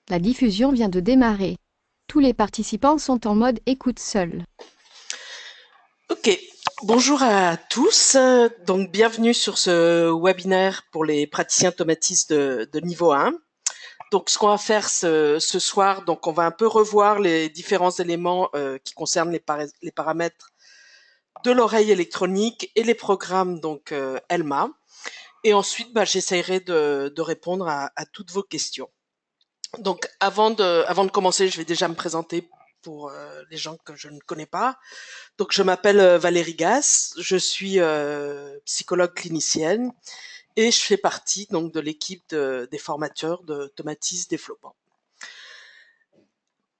La diffusion vient de démarrer. Tous les participants sont en mode écoute seul. Ok, bonjour à tous. Donc, bienvenue sur ce webinaire pour les praticiens automatistes de niveau 1. Donc, ce qu'on va faire ce soir, donc on va un peu revoir les différents éléments qui concernent les paramètres de l'oreille électronique et les programmes donc ELMA. Et ensuite, j'essaierai de répondre à toutes vos questions. Donc, avant de commencer, je vais déjà me présenter pour les gens que je ne connais pas. Donc, je m'appelle Valérie Gass, je suis psychologue clinicienne et je fais partie donc de l'équipe des formateurs de Tomatis Développement.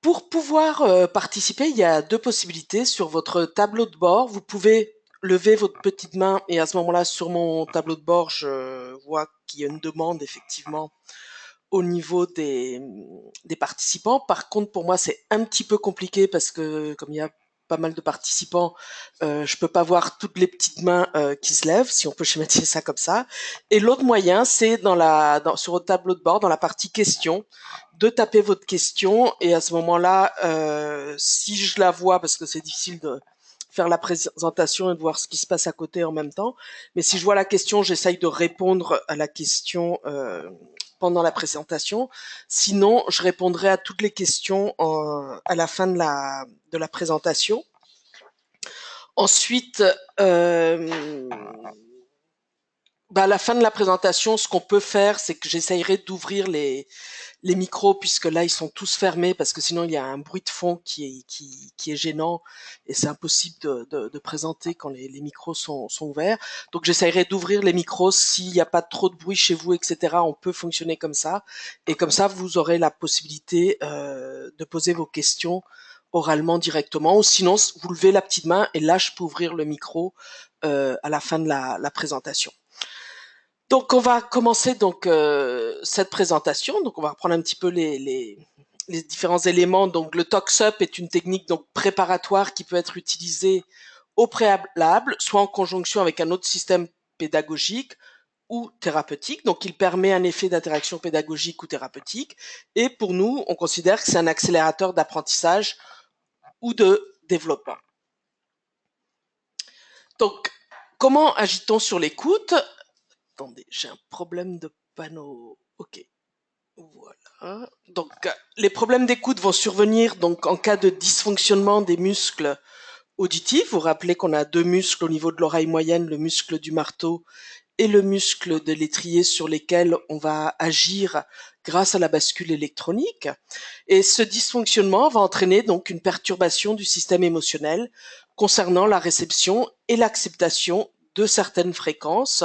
Pour pouvoir participer, il y a deux possibilités. Sur votre tableau de bord, vous pouvez lever votre petite main et à ce moment-là, sur mon tableau de bord, je vois qu'il y a une demande effectivement au niveau des participants. Par contre, pour moi, c'est un petit peu compliqué parce que comme il y a pas mal de participants, je peux pas voir toutes les petites mains qui se lèvent, si on peut schématiser ça comme ça. Et l'autre moyen, c'est sur votre tableau de bord, dans la partie questions, de taper votre question et à ce moment-là, si je la vois, parce que c'est difficile de faire la présentation et de voir ce qui se passe à côté en même temps, mais si je vois la question, j'essaye de répondre à la question pendant la présentation. Sinon, je répondrai à toutes les questions à la fin de la présentation. Ensuite, à la fin de la présentation, ce qu'on peut faire, c'est que j'essayerai d'ouvrir les micros, puisque là, ils sont tous fermés, parce que sinon, il y a un bruit de fond qui est gênant, et c'est impossible de présenter quand les micros sont ouverts. Donc, j'essayerai d'ouvrir les micros. S'il n'y a pas trop de bruit chez vous, etc., on peut fonctionner comme ça. Et comme ça, vous aurez la possibilité de poser vos questions oralement directement, ou sinon, vous levez la petite main, et là, je peux ouvrir le micro à la fin de la présentation. Donc, on va commencer donc cette présentation. Donc, on va reprendre un petit peu les différents éléments. Donc, le Tox-up est une technique donc préparatoire qui peut être utilisée au préalable, soit en conjonction avec un autre système pédagogique ou thérapeutique. Donc, il permet un effet d'interaction pédagogique ou thérapeutique. Et pour nous, on considère que c'est un accélérateur d'apprentissage ou de développement. Donc, comment agit-on sur l'écoute? Attendez, j'ai un problème de panneau. Ok. Voilà. Donc, les problèmes d'écoute vont survenir donc en cas de dysfonctionnement des muscles auditifs. Vous vous rappelez qu'on a deux muscles au niveau de l'oreille moyenne, le muscle du marteau et le muscle de l'étrier sur lesquels on va agir grâce à la bascule électronique. Et ce dysfonctionnement va entraîner donc une perturbation du système émotionnel concernant la réception et l'acceptation de certaines fréquences.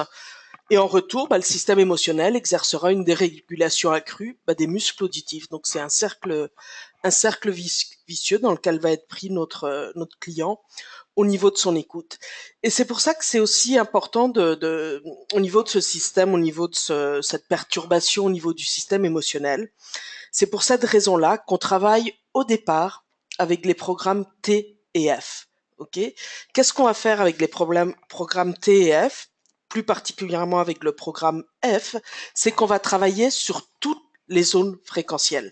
Et en retour, le système émotionnel exercera une dérégulation accrue des muscles auditifs. Donc c'est un cercle vicieux dans lequel va être pris notre client au niveau de son écoute. Et c'est pour ça que c'est aussi important au niveau de ce système, au niveau de cette perturbation au niveau du système émotionnel. C'est pour cette raison-là qu'on travaille au départ avec les programmes T et F. Ok. Qu'est-ce qu'on va faire avec les programmes T et F, plus particulièrement avec le programme F, c'est qu'on va travailler sur toutes les zones fréquentielles.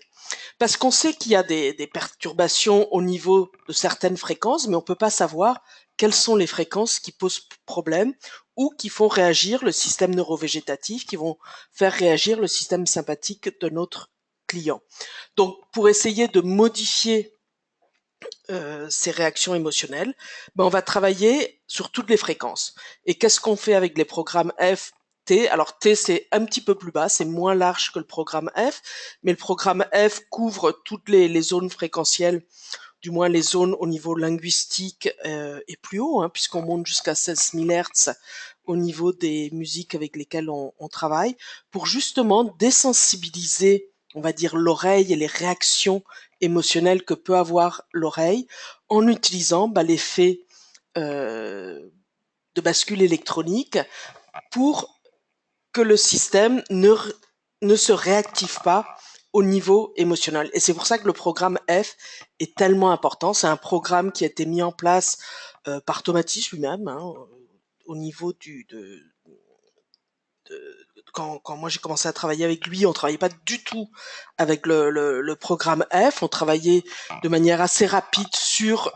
Parce qu'on sait qu'il y a des perturbations au niveau de certaines fréquences, mais on ne peut pas savoir quelles sont les fréquences qui posent problème ou qui font réagir le système neurovégétatif, qui vont faire réagir le système sympathique de notre client. Donc, pour essayer de modifier ces réactions émotionnelles, on va travailler sur toutes les fréquences. Et qu'est-ce qu'on fait avec les programmes F, T? Alors T, c'est un petit peu plus bas, c'est moins large que le programme F, mais le programme F couvre toutes les zones fréquentielles, du moins les zones au niveau linguistique et plus haut, hein, puisqu'on monte jusqu'à 16 000 Hz au niveau des musiques avec lesquelles on travaille, pour justement désensibiliser, on va dire, l'oreille et les réactions émotionnelles que peut avoir l'oreille en utilisant l'effet de bascule électronique pour que le système ne se réactive pas au niveau émotionnel. Et c'est pour ça que le programme F est tellement important. C'est un programme qui a été mis en place par Tomatis lui-même, hein, au niveau de quand moi j'ai commencé à travailler avec lui, on travaillait pas du tout avec le programme F, on travaillait de manière assez rapide sur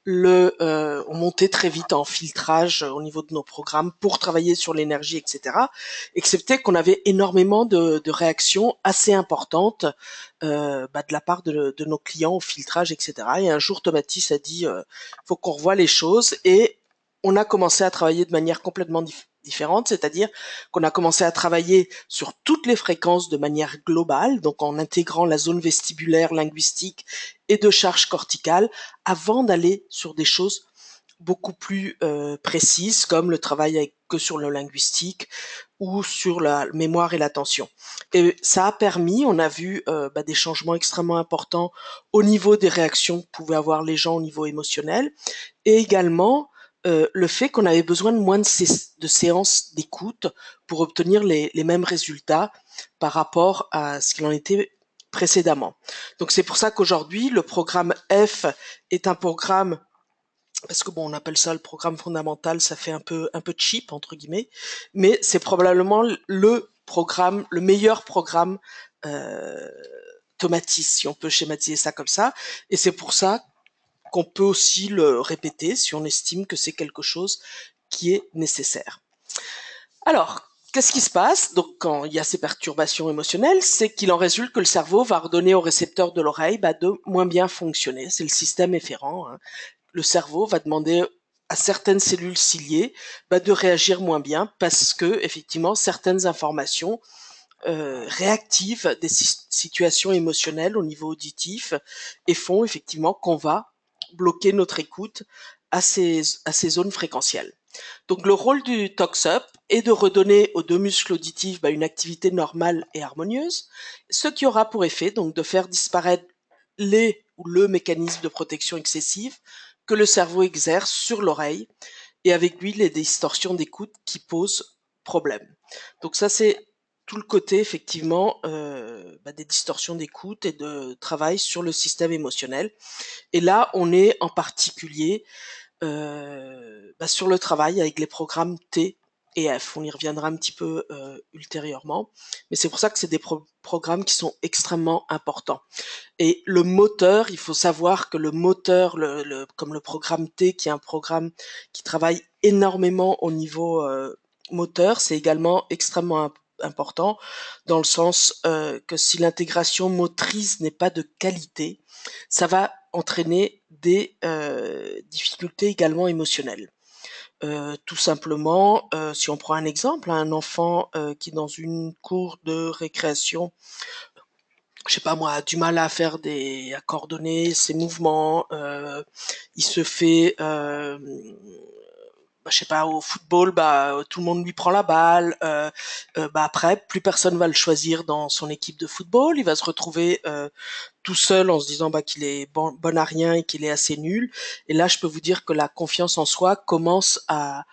on montait très vite en filtrage au niveau de nos programmes pour travailler sur l'énergie, etc. Excepté qu'on avait énormément de réactions assez importantes de la part de nos clients au filtrage, etc. Et un jour, Tomatis a dit, faut qu'on revoie les choses, et on a commencé à travailler de manière complètement différente, c'est-à-dire qu'on a commencé à travailler sur toutes les fréquences de manière globale, donc en intégrant la zone vestibulaire, linguistique et de charge corticale, avant d'aller sur des choses beaucoup plus précises, comme le travail que sur le linguistique ou sur la mémoire et l'attention. Et ça a permis, on a vu des changements extrêmement importants au niveau des réactions que pouvaient avoir les gens au niveau émotionnel, et également le fait qu'on avait besoin de moins de séances d'écoute pour obtenir les mêmes résultats par rapport à ce qu'il en était précédemment. Donc c'est pour ça qu'aujourd'hui, le programme F est un programme, parce que bon, on appelle ça le programme fondamental, ça fait un peu cheap entre guillemets, mais c'est probablement le meilleur programme euh, Tomatis, si on peut schématiser ça comme ça, et c'est pour ça qu'on peut aussi le répéter si on estime que c'est quelque chose qui est nécessaire. Alors, qu'est-ce qui se passe? Donc, quand il y a ces perturbations émotionnelles, c'est qu'il en résulte que le cerveau va redonner au récepteur de l'oreille de moins bien fonctionner. C'est le système efférent, hein. Le cerveau va demander à certaines cellules ciliées de réagir moins bien parce que, effectivement, certaines informations réactivent des situations émotionnelles au niveau auditif et font effectivement qu'on va bloquer notre écoute à ces zones fréquentielles. Donc le rôle du tox-up est de redonner aux deux muscles auditifs une activité normale et harmonieuse, ce qui aura pour effet donc de faire disparaître les ou le mécanisme de protection excessive que le cerveau exerce sur l'oreille, et avec lui les distorsions d'écoute qui posent problème. Donc ça c'est tout le côté effectivement des distorsions d'écoute et de travail sur le système émotionnel. Et là on est en particulier sur le travail avec les programmes T et F. On y reviendra un petit peu ultérieurement, mais c'est pour ça que c'est des programmes qui sont extrêmement importants. Et le moteur, il faut savoir que le moteur, comme le programme T, qui est un programme qui travaille énormément au niveau moteur, c'est également extrêmement important dans le sens que si l'intégration motrice n'est pas de qualité, ça va entraîner des difficultés également émotionnelles. Tout simplement, si on prend un exemple, un enfant qui dans une cour de récréation, je sais pas moi, a du mal à à coordonner ses mouvements, il se fait je sais pas, au football, tout le monde lui prend la balle. Après, plus personne va le choisir dans son équipe de football. Il va se retrouver tout seul en se disant qu'il est bon à rien et qu'il est assez nul. Et là, je peux vous dire que la confiance en soi commence à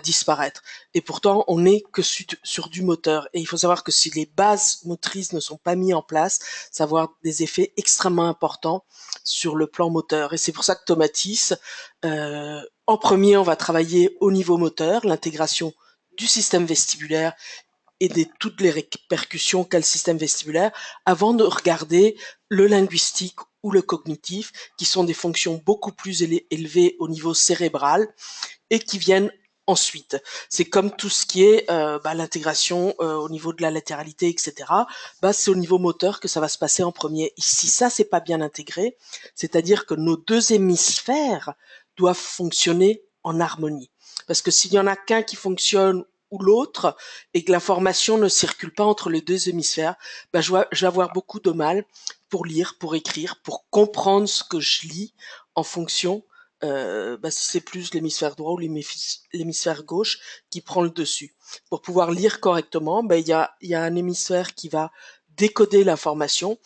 disparaître. Et pourtant, on n'est que sur du moteur. Et il faut savoir que si les bases motrices ne sont pas mises en place, ça va avoir des effets extrêmement importants sur le plan moteur. Et c'est pour ça que Tomatis, en premier, on va travailler au niveau moteur, l'intégration du système vestibulaire et de toutes les répercussions qu'a le système vestibulaire, avant de regarder le linguistique ou le cognitif, qui sont des fonctions beaucoup plus élevées au niveau cérébral et qui viennent ensuite. C'est comme tout ce qui est l'intégration au niveau de la latéralité, etc. C'est au niveau moteur que ça va se passer en premier. Et si ça, c'est pas bien intégré, c'est-à-dire que nos deux hémisphères doivent fonctionner en harmonie. Parce que s'il y en a qu'un qui fonctionne ou l'autre, et que l'information ne circule pas entre les deux hémisphères, je vais avoir beaucoup de mal pour lire, pour écrire, pour comprendre ce que je lis en fonction si c'est plus l'hémisphère droit ou l'hémisphère gauche qui prend le dessus. Pour pouvoir lire correctement, il y a un hémisphère qui va décoder l'information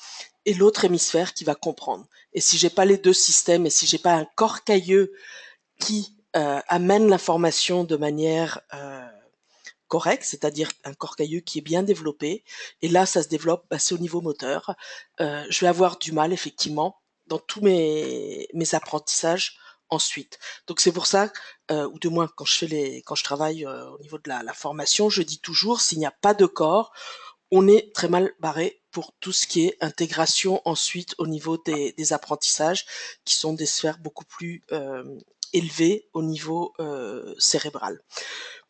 et l'autre hémisphère qui va comprendre. Et si j'ai pas les deux systèmes, et si j'ai pas un corps calleux qui amène l'information de manière correcte, c'est-à-dire un corps calleux qui est bien développé, et là ça se développe, c'est au niveau moteur, je vais avoir du mal effectivement dans tous mes apprentissages ensuite. Donc c'est pour ça, ou du moins quand je travaille au niveau de la formation, je dis toujours, s'il n'y a pas de corps, on est très mal barré pour tout ce qui est intégration ensuite au niveau des apprentissages, qui sont des sphères beaucoup plus élevées au niveau cérébral.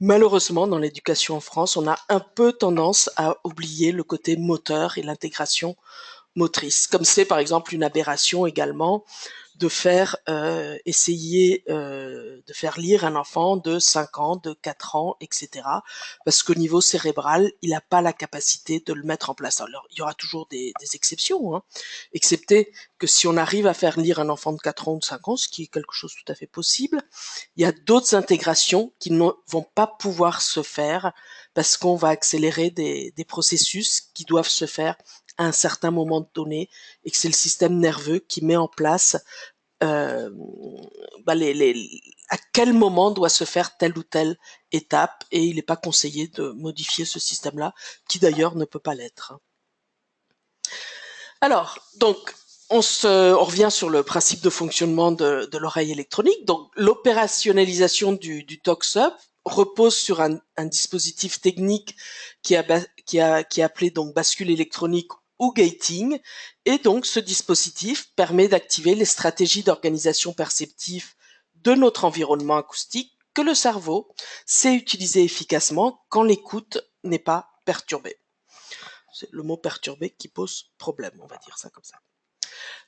Malheureusement, dans l'éducation en France, on a un peu tendance à oublier le côté moteur et l'intégration motrice, comme c'est par exemple une aberration également de faire essayer de faire lire un enfant de 5 ans, de 4 ans, etc. Parce qu'au niveau cérébral, il n'a pas la capacité de le mettre en place. Alors, il y aura toujours des exceptions, hein, excepté que si on arrive à faire lire un enfant de 4 ans ou de 5 ans, ce qui est quelque chose tout à fait possible, il y a d'autres intégrations qui ne vont pas pouvoir se faire parce qu'on va accélérer des processus qui doivent se faire à un certain moment donné et que c'est le système nerveux qui met en place euh, à quel moment doit se faire telle ou telle étape, et il n'est pas conseillé de modifier ce système-là, qui d'ailleurs ne peut pas l'être. Alors, donc, on revient sur le principe de fonctionnement de l'oreille électronique. Donc, l'opérationnalisation du TalkSub repose sur un dispositif technique qui est appelé donc bascule électronique ou gating, et donc ce dispositif permet d'activer les stratégies d'organisation perceptive de notre environnement acoustique que le cerveau sait utiliser efficacement quand l'écoute n'est pas perturbée. C'est le mot perturbé qui pose problème, on va dire ça comme ça.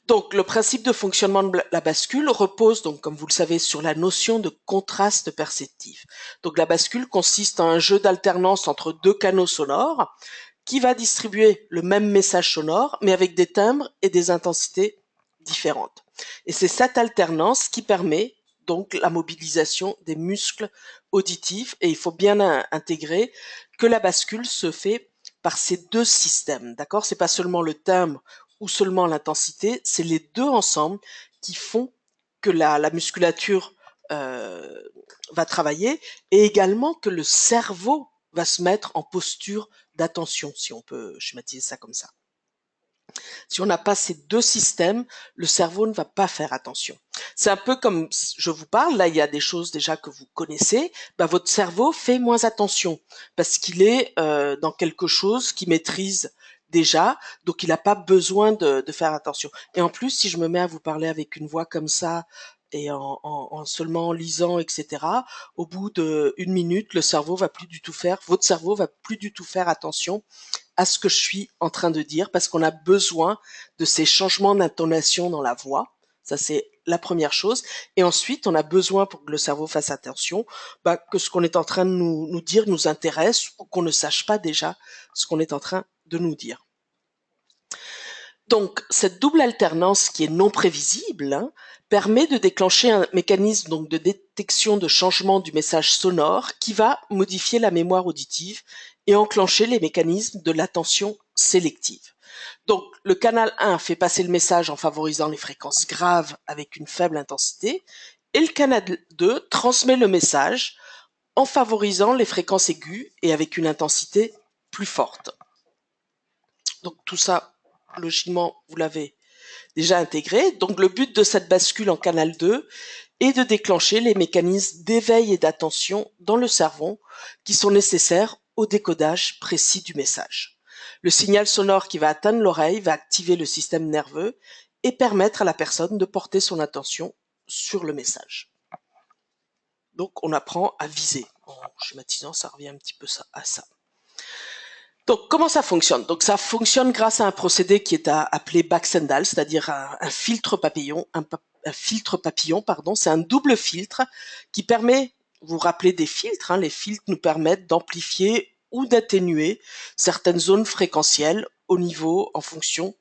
Donc, le principe de fonctionnement de la bascule repose, donc, comme vous le savez, sur la notion de contraste perceptif. Donc, la bascule consiste en un jeu d'alternance entre deux canaux sonores qui va distribuer le même message sonore, mais avec des timbres et des intensités différentes. Et c'est cette alternance qui permet donc la mobilisation des muscles auditifs, et il faut bien intégrer que la bascule se fait par ces deux systèmes, d'accord? C'est pas seulement le timbre ou seulement l'intensité, c'est les deux ensemble qui font que la musculature va travailler, et également que le cerveau va se mettre en posture d'attention, si on peut schématiser ça comme ça. Si on n'a pas ces deux systèmes, le cerveau ne va pas faire attention. C'est un peu comme je vous parle, là il y a des choses déjà que vous connaissez, ben, votre cerveau fait moins attention parce qu'il est dans quelque chose qu'il maîtrise déjà, donc il n'a pas besoin de faire attention. Et en plus, si je me mets à vous parler avec une voix comme ça, et en seulement lisant, etc., au bout d'1 minute, votre cerveau va plus du tout faire attention à ce que je suis en train de dire, parce qu'on a besoin de ces changements d'intonation dans la voix. Ça, c'est la première chose. Et ensuite, on a besoin, pour que le cerveau fasse attention, que ce qu'on est en train de nous dire nous intéresse, ou qu'on ne sache pas déjà ce qu'on est en train de nous dire. Donc, cette double alternance qui est non prévisible, hein, permet de déclencher un mécanisme donc de détection de changement du message sonore qui va modifier la mémoire auditive et enclencher les mécanismes de l'attention sélective. Donc, le canal 1 fait passer le message en favorisant les fréquences graves avec une faible intensité, et le canal 2 transmet le message en favorisant les fréquences aiguës et avec une intensité plus forte. Donc, tout ça, logiquement, vous l'avez déjà intégré. Donc, le but de cette bascule en canal 2 est de déclencher les mécanismes d'éveil et d'attention dans le cerveau qui sont nécessaires au décodage précis du message. Le signal sonore qui va atteindre l'oreille va activer le système nerveux et permettre à la personne de porter son attention sur le message. Donc, on apprend à viser. En schématisant, ça revient un petit peu à ça. Donc, comment ça fonctionne? Donc, ça fonctionne grâce à un procédé qui est appelé Baxendale, c'est-à-dire un filtre papillon. Un filtre papillon, pardon, c'est un double filtre qui permet, vous vous rappelez des filtres, hein, les filtres nous permettent d'amplifier ou d'atténuer certaines zones fréquentielles au niveau, en fonction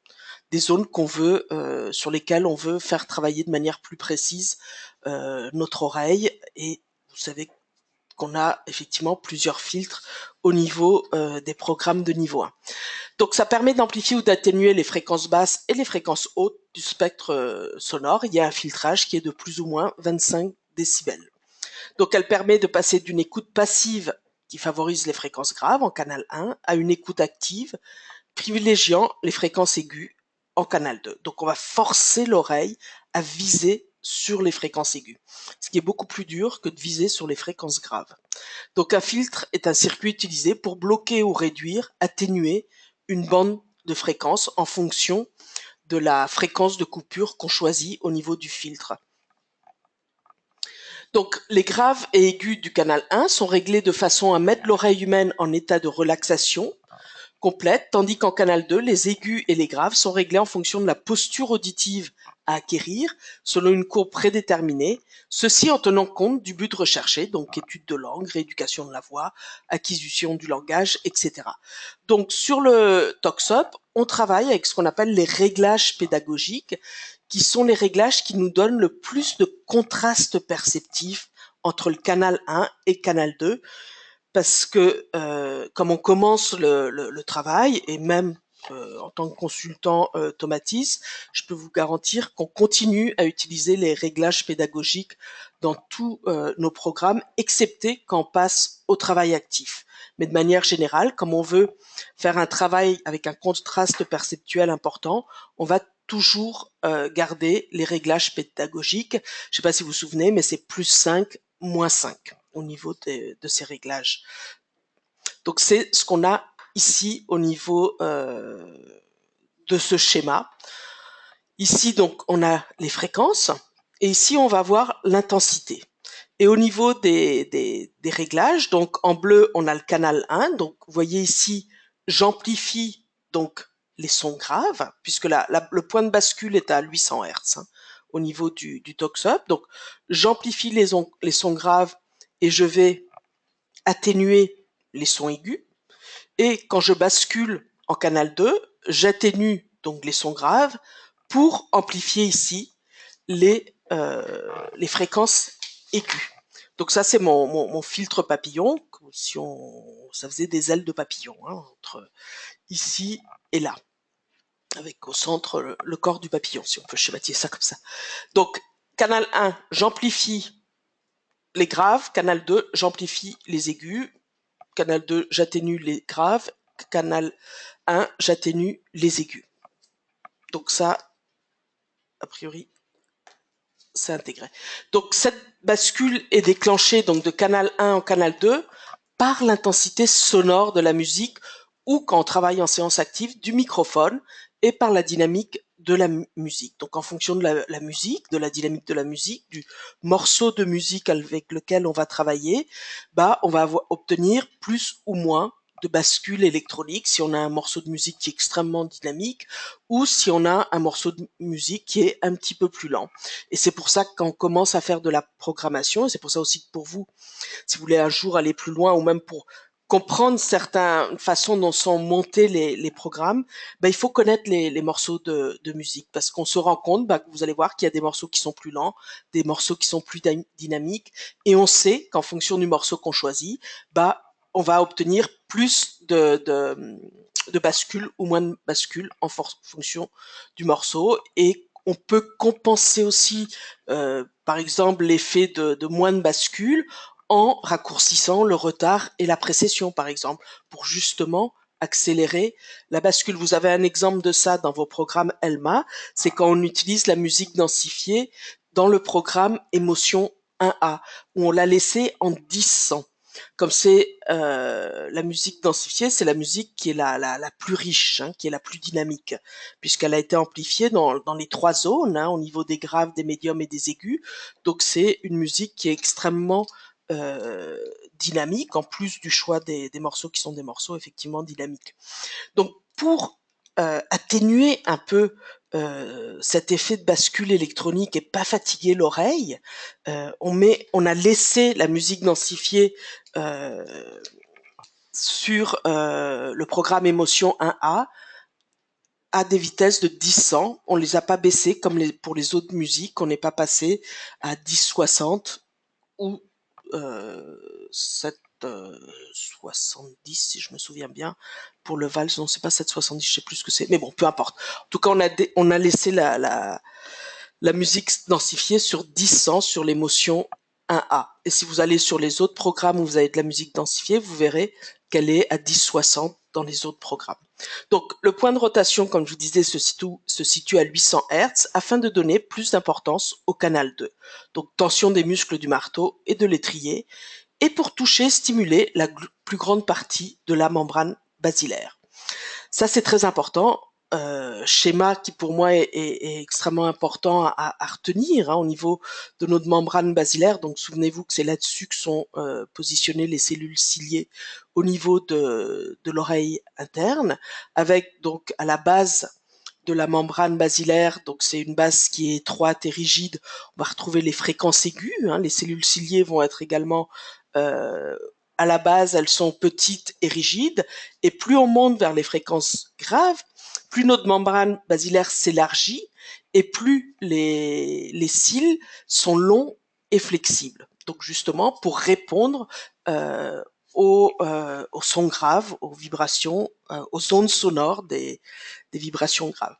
des zones qu'on veut, sur lesquelles on veut faire travailler de manière plus précise notre oreille. Et vous savez qu'on a effectivement plusieurs filtres au niveau des programmes de niveau 1. Donc ça permet d'amplifier ou d'atténuer les fréquences basses et les fréquences hautes du spectre sonore. Il y a un filtrage qui est de plus ou moins 25 décibels. Donc elle permet de passer d'une écoute passive qui favorise les fréquences graves en canal 1 à une écoute active privilégiant les fréquences aiguës en canal 2. Donc on va forcer l'oreille à viser sur les fréquences aiguës, ce qui est beaucoup plus dur que de viser sur les fréquences graves. Donc un filtre est un circuit utilisé pour bloquer ou réduire, atténuer une bande de fréquence en fonction de la fréquence de coupure qu'on choisit au niveau du filtre. Donc les graves et aigus du canal 1 sont réglés de façon à mettre l'oreille humaine en état de relaxation complète, tandis qu'en canal 2, les aigus et les graves sont réglés en fonction de la posture auditive à acquérir selon une courbe prédéterminée, ceci en tenant compte du but recherché, donc étude de langue, rééducation de la voix, acquisition du langage, etc. Donc sur le Toxop, on travaille avec ce qu'on appelle les réglages pédagogiques, qui sont les réglages qui nous donnent le plus de contraste perceptif entre le canal 1 et canal 2, parce que comme on commence le travail, et même en tant que consultant Tomatis, je peux vous garantir qu'on continue à utiliser les réglages pédagogiques dans tous nos programmes, excepté quand on passe au travail actif. Mais de manière générale, comme on veut faire un travail avec un contraste perceptuel important, on va toujours garder les réglages pédagogiques. Je ne sais pas si vous vous souvenez, mais c'est +5, -5 au niveau de ces réglages. Donc c'est ce qu'on a ici au niveau de ce schéma. Ici donc on a les fréquences et ici on va voir l'intensité. Et au niveau des réglages, donc en bleu on a le canal 1, donc vous voyez ici j'amplifie donc les sons graves, puisque le point de bascule est à 800 Hz au niveau du Toxop. Donc j'amplifie les sons graves et je vais atténuer les sons aigus. Et quand je bascule en canal 2, j'atténue donc les sons graves pour amplifier ici les fréquences aiguës. Donc ça c'est mon filtre papillon, comme si ça faisait des ailes de papillon, hein, entre ici et là, avec au centre le corps du papillon, si on peut schématiser ça comme ça. Donc canal 1, j'amplifie les graves, canal 2, j'amplifie les aigus, canal 2, j'atténue les graves, canal 1, j'atténue les aigus. Donc ça, a priori, c'est intégré. Donc cette bascule est déclenchée donc de canal 1 en canal 2 par l'intensité sonore de la musique ou quand on travaille en séance active du microphone et par la dynamique de la musique. Donc en fonction de la musique, de la dynamique de la musique, du morceau de musique avec lequel on va travailler, on va obtenir plus ou moins de bascule électronique si on a un morceau de musique qui est extrêmement dynamique ou si on a un morceau de musique qui est un petit peu plus lent. Et c'est pour ça que quand on commence à faire de la programmation, et c'est pour ça aussi que pour vous, si vous voulez un jour aller plus loin ou même pour comprendre certaines façons dont sont montés les programmes, il faut connaître les morceaux de musique parce qu'on se rend compte que vous allez voir qu'il y a des morceaux qui sont plus lents, des morceaux qui sont plus dynamiques et on sait qu'en fonction du morceau qu'on choisit, on va obtenir plus de bascules ou moins de bascules en fonction du morceau et on peut compenser aussi par exemple l'effet de moins de bascules en raccourcissant le retard et la précession par exemple pour justement accélérer la bascule. Vous avez un exemple de ça dans vos programmes Elma, c'est quand on utilise la musique densifiée dans le programme Émotion 1A où on l'a laissé en 10-100. Comme c'est la musique densifiée, c'est la musique qui est la plus riche, hein, qui est la plus dynamique, puisqu'elle a été amplifiée dans les 3 zones, hein, au niveau des graves, des médiums et des aigus. Donc c'est une musique qui est extrêmement dynamique, en plus du choix des morceaux qui sont des morceaux effectivement dynamiques. Donc pour atténuer un peu cet effet de bascule électronique et pas fatiguer l'oreille, on a laissé la musique densifiée sur le programme Émotion 1A à des vitesses de 10-100. On les a pas baissées comme pour les autres musiques. On n'est pas passé à 10-60 ou 7-70 si je me souviens bien pour le vals. Non, c'est pas 7-70, je sais plus ce que c'est, mais bon, peu importe. En tout cas, on a laissé la musique densifiée sur 10-100 sur l'émotion 1A. Et si vous allez sur les autres programmes où vous avez de la musique densifiée, vous verrez qu'elle est à 10-60 dans les autres programmes. Donc, le point de rotation, comme je vous disais, se situe à 800 Hz afin de donner plus d'importance au canal 2. Donc, tension des muscles du marteau et de l'étrier, et pour toucher, stimuler la plus grande partie de la membrane basilaire. Ça, c'est très important. Schéma qui pour moi est extrêmement important à retenir au niveau de notre membrane basilaire. Donc souvenez-vous que c'est là-dessus que sont positionnées les cellules ciliées au niveau de l'oreille interne, avec donc à la base de la membrane basilaire, donc c'est une base qui est étroite et rigide, on va retrouver les fréquences aiguës, les cellules ciliées vont être également à la base, elles sont petites et rigides, et plus on monte vers les fréquences graves, plus notre membrane basilaire s'élargit, et plus les cils sont longs et flexibles. Donc justement, pour répondre aux sons graves, aux vibrations, aux ondes sonores des vibrations graves.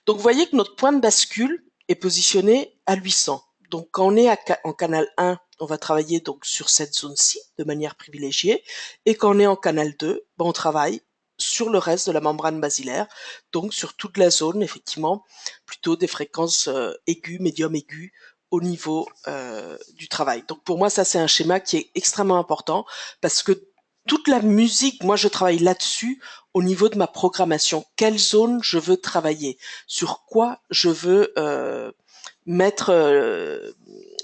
Donc vous voyez que notre point de bascule est positionné à 800. Donc quand on est en canal 1, on va travailler donc sur cette zone-ci de manière privilégiée, et quand on est en canal 2, on travaille sur le reste de la membrane basilaire, donc sur toute la zone, effectivement, plutôt des fréquences aiguës, médium aiguës, au niveau du travail. Donc pour moi, ça c'est un schéma qui est extrêmement important, parce que toute la musique, moi je travaille là-dessus au niveau de ma programmation. Quelle zone je veux travailler, sur quoi je veux mettre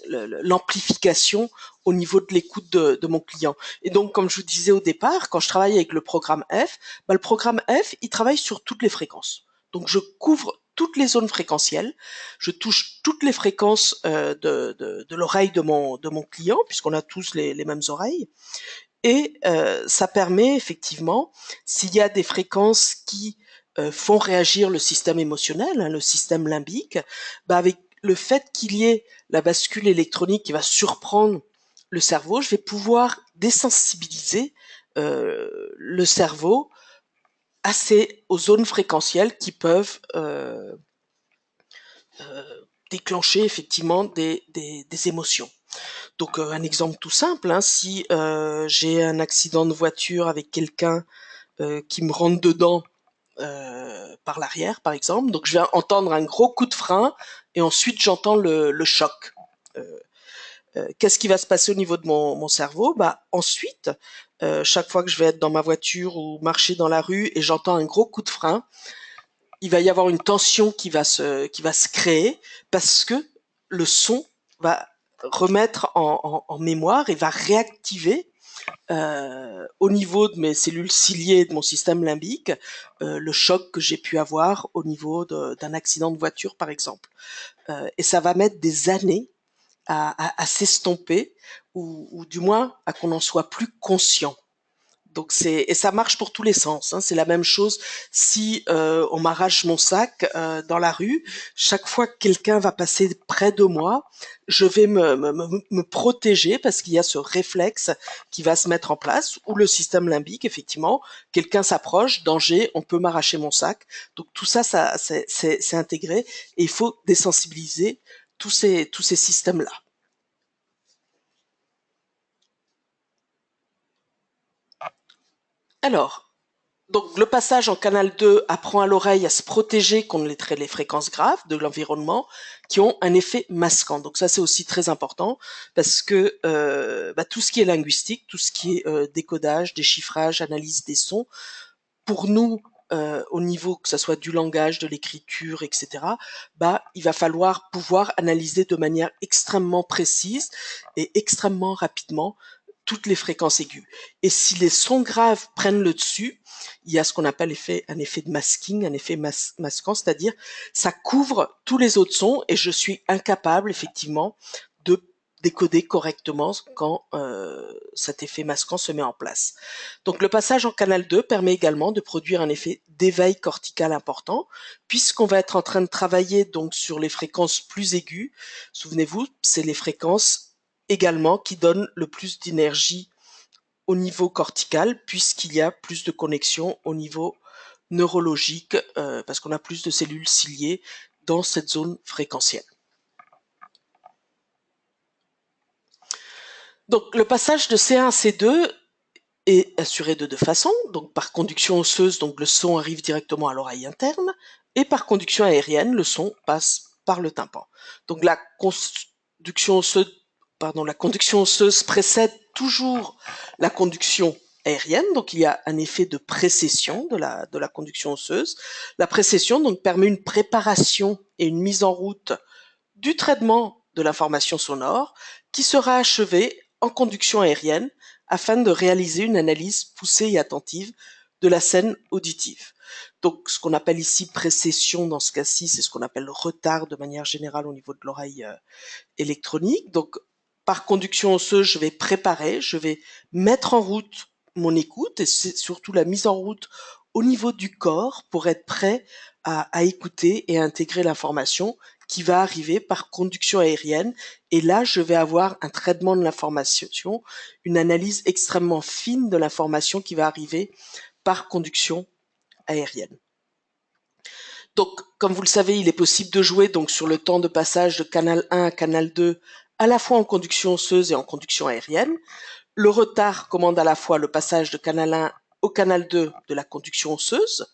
l'amplification au niveau de l'écoute de mon client. Et donc, comme je vous disais au départ, quand je travaille avec le programme F, le programme F, il travaille sur toutes les fréquences. Donc, je couvre toutes les zones fréquentielles, je touche toutes les fréquences de l'oreille de mon client, puisqu'on a tous les mêmes oreilles. Et ça permet effectivement, s'il y a des fréquences qui font réagir le système émotionnel, le système limbique, avec le fait qu'il y ait la bascule électronique qui va surprendre le cerveau, je vais pouvoir désensibiliser le cerveau aux zones fréquentielles qui peuvent déclencher effectivement des émotions. Donc un exemple tout simple, si j'ai un accident de voiture avec quelqu'un qui me rentre dedans par l'arrière, par exemple, donc je vais entendre un gros coup de frein et ensuite j'entends le choc. Qu'est-ce qui va se passer au niveau de mon cerveau? Ensuite, chaque fois que je vais être dans ma voiture ou marcher dans la rue et j'entends un gros coup de frein, il va y avoir une tension qui va se créer parce que le son va remettre en mémoire et va réactiver au niveau de mes cellules ciliées de mon système limbique le choc que j'ai pu avoir au niveau d'un accident de voiture par exemple. Et ça va mettre des années à s'estomper ou du moins à qu'on en soit plus conscient. Donc et ça marche pour tous les sens. C'est la même chose si on m'arrache mon sac dans la rue. Chaque fois que quelqu'un va passer près de moi, je vais me protéger parce qu'il y a ce réflexe qui va se mettre en place ou le système limbique. Effectivement, quelqu'un s'approche, danger, on peut m'arracher mon sac. Donc tout ça, c'est intégré et il faut désensibiliser tous ces systèmes-là. Alors, donc le passage en canal 2 apprend à l'oreille à se protéger contre les fréquences graves de l'environnement qui ont un effet masquant. Donc ça c'est aussi très important parce que tout ce qui est linguistique, tout ce qui est décodage, déchiffrage, analyse des sons, pour nous au niveau que ce soit du langage, de l'écriture, etc., il va falloir pouvoir analyser de manière extrêmement précise et extrêmement rapidement toutes les fréquences aiguës. Et si les sons graves prennent le dessus, il y a ce qu'on appelle un effet de masking, un effet masquant, c'est-à-dire ça couvre tous les autres sons et je suis incapable effectivement de décoder correctement quand cet effet masquant se met en place. Donc le passage en canal 2 permet également de produire un effet d'éveil cortical important puisqu'on va être en train de travailler donc sur les fréquences plus aiguës. Souvenez-vous, c'est les fréquences également qui donnent le plus d'énergie au niveau cortical puisqu'il y a plus de connexions au niveau neurologique parce qu'on a plus de cellules ciliées dans cette zone fréquentielle. Donc le passage de C1 à C2 est assurée de deux façons, donc par conduction osseuse, donc le son arrive directement à l'oreille interne, et par conduction aérienne, le son passe par le tympan. Donc la conduction osseuse précède toujours la conduction aérienne, donc il y a un effet de précession de la conduction osseuse. La précession donc permet une préparation et une mise en route du traitement de l'information sonore qui sera achevé en conduction aérienne afin de réaliser une analyse poussée et attentive de la scène auditive. Donc, ce qu'on appelle ici précession dans ce cas-ci, c'est ce qu'on appelle retard de manière générale au niveau de l'oreille électronique. Donc, par conduction osseuse, je vais préparer, je vais mettre en route mon écoute et c'est surtout la mise en route au niveau du corps pour être prêt à écouter et à intégrer l'information qui va arriver par conduction aérienne. Et là, je vais avoir un traitement de l'information, une analyse extrêmement fine de l'information qui va arriver par conduction aérienne. Donc, comme vous le savez, il est possible de jouer donc sur le temps de passage de canal 1 à canal 2, à la fois en conduction osseuse et en conduction aérienne. Le retard commande à la fois le passage de canal 1 au canal 2 de la conduction osseuse,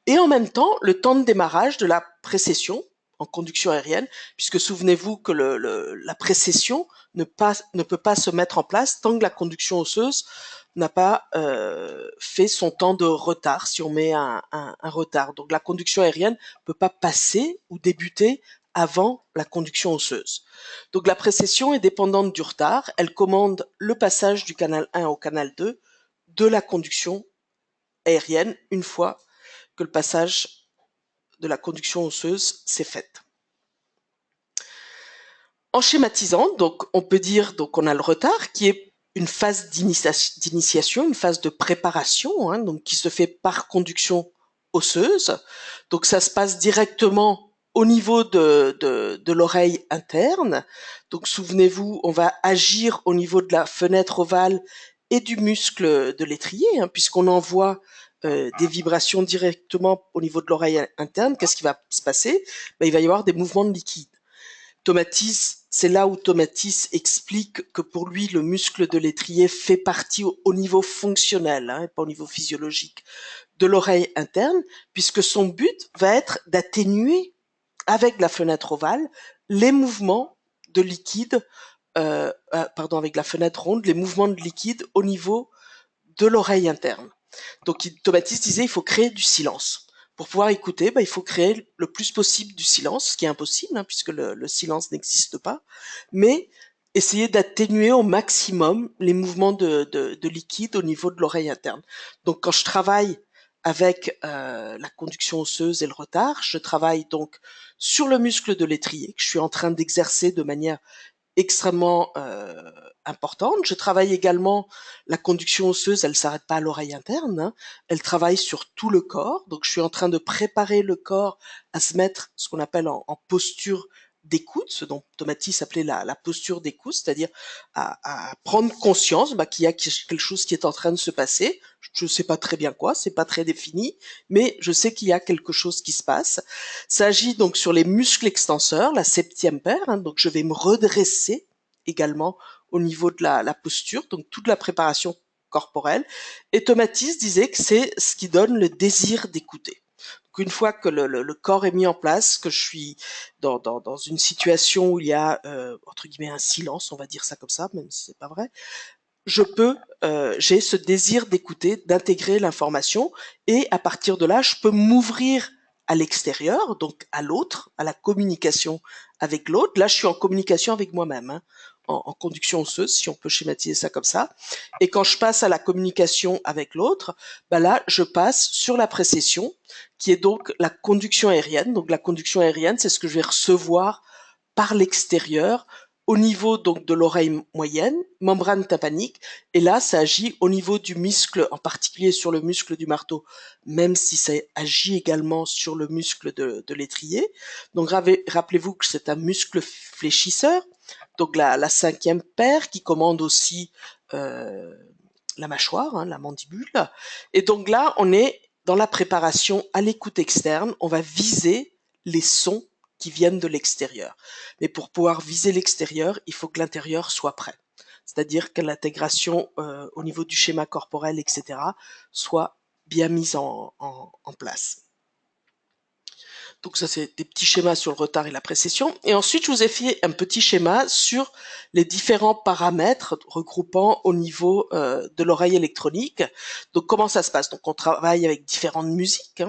et en même temps le temps de démarrage de la précession en conduction aérienne, puisque souvenez-vous que la précession ne peut pas se mettre en place tant que la conduction osseuse n'a pas fait son temps de retard, si on met un retard. Donc la conduction aérienne ne peut pas passer ou débuter avant la conduction osseuse. Donc la précession est dépendante du retard, elle commande le passage du canal 1 au canal 2 de la conduction aérienne une fois que le passage de la conduction osseuse s'est fait. En schématisant, donc on peut dire donc on a le retard qui est une phase d'initiation, une phase de préparation, donc qui se fait par conduction osseuse. Donc ça se passe directement au niveau de l'oreille interne. Donc souvenez-vous, on va agir au niveau de la fenêtre ovale et du muscle de l'étrier, puisqu'on envoie des vibrations directement au niveau de l'oreille interne. Qu'est-ce qui va se passer? Il va y avoir des mouvements de liquide. C'est là où Tomatis explique que pour lui, le muscle de l'étrier fait partie au niveau fonctionnel, et pas au niveau physiologique, de l'oreille interne, puisque son but va être d'atténuer, avec la fenêtre ovale, les mouvements de liquide, avec la fenêtre ronde, les mouvements de liquide au niveau de l'oreille interne. Donc Tomatis disait, il faut créer du silence. Pour pouvoir écouter, il faut créer le plus possible du silence, ce qui est impossible, puisque le silence n'existe pas, mais essayer d'atténuer au maximum les mouvements de liquide au niveau de l'oreille interne. Donc quand je travaille avec la conduction osseuse et le retard, je travaille donc sur le muscle de l'étrier, que je suis en train d'exercer de manière extrêmement importante. Je travaille également la conduction osseuse, elle s'arrête pas à l'oreille interne, elle travaille sur tout le corps. Donc je suis en train de préparer le corps à se mettre ce qu'on appelle en posture d'écoute, ce dont Tomatis appelait la posture d'écoute, c'est-à-dire à prendre conscience qu'il y a quelque chose qui est en train de se passer. Je ne sais pas très bien quoi, c'est pas très défini, mais je sais qu'il y a quelque chose qui se passe. Ça agit donc sur les muscles extenseurs, la septième paire, donc je vais me redresser également au niveau de la posture, donc toute la préparation corporelle. Et Tomatis disait que c'est ce qui donne le désir d'écouter. Donc une fois que le corps est mis en place, que je suis dans une situation où il y a entre guillemets un silence, on va dire ça comme ça, même si c'est pas vrai, j'ai ce désir d'écouter, d'intégrer l'information, et à partir de là, je peux m'ouvrir à l'extérieur, donc à l'autre, à la communication avec l'autre. Là, je suis en communication avec moi-même, en conduction osseuse, si on peut schématiser ça comme ça. Et quand je passe à la communication avec l'autre, là, je passe sur la précession, qui est donc la conduction aérienne. Donc la conduction aérienne, c'est ce que je vais recevoir par l'extérieur, au niveau donc de l'oreille moyenne, membrane tympanique, et là ça agit au niveau du muscle, en particulier sur le muscle du marteau, même si ça agit également sur le muscle de l'étrier. Donc rappelez-vous que c'est un muscle fléchisseur, donc la cinquième paire qui commande aussi la mâchoire, la mandibule. Et donc là on est dans la préparation à l'écoute externe, on va viser les sons qui viennent de l'extérieur. Mais pour pouvoir viser l'extérieur, il faut que l'intérieur soit prêt. c'est-à-dire que l'intégration au niveau du schéma corporel, etc., soit bien mise en place. Donc ça, c'est des petits schémas sur le retard et la précession. Et ensuite, je vous ai fait un petit schéma sur les différents paramètres regroupant au niveau de l'oreille électronique. Donc comment ça se passe? Donc on travaille avec différentes musiques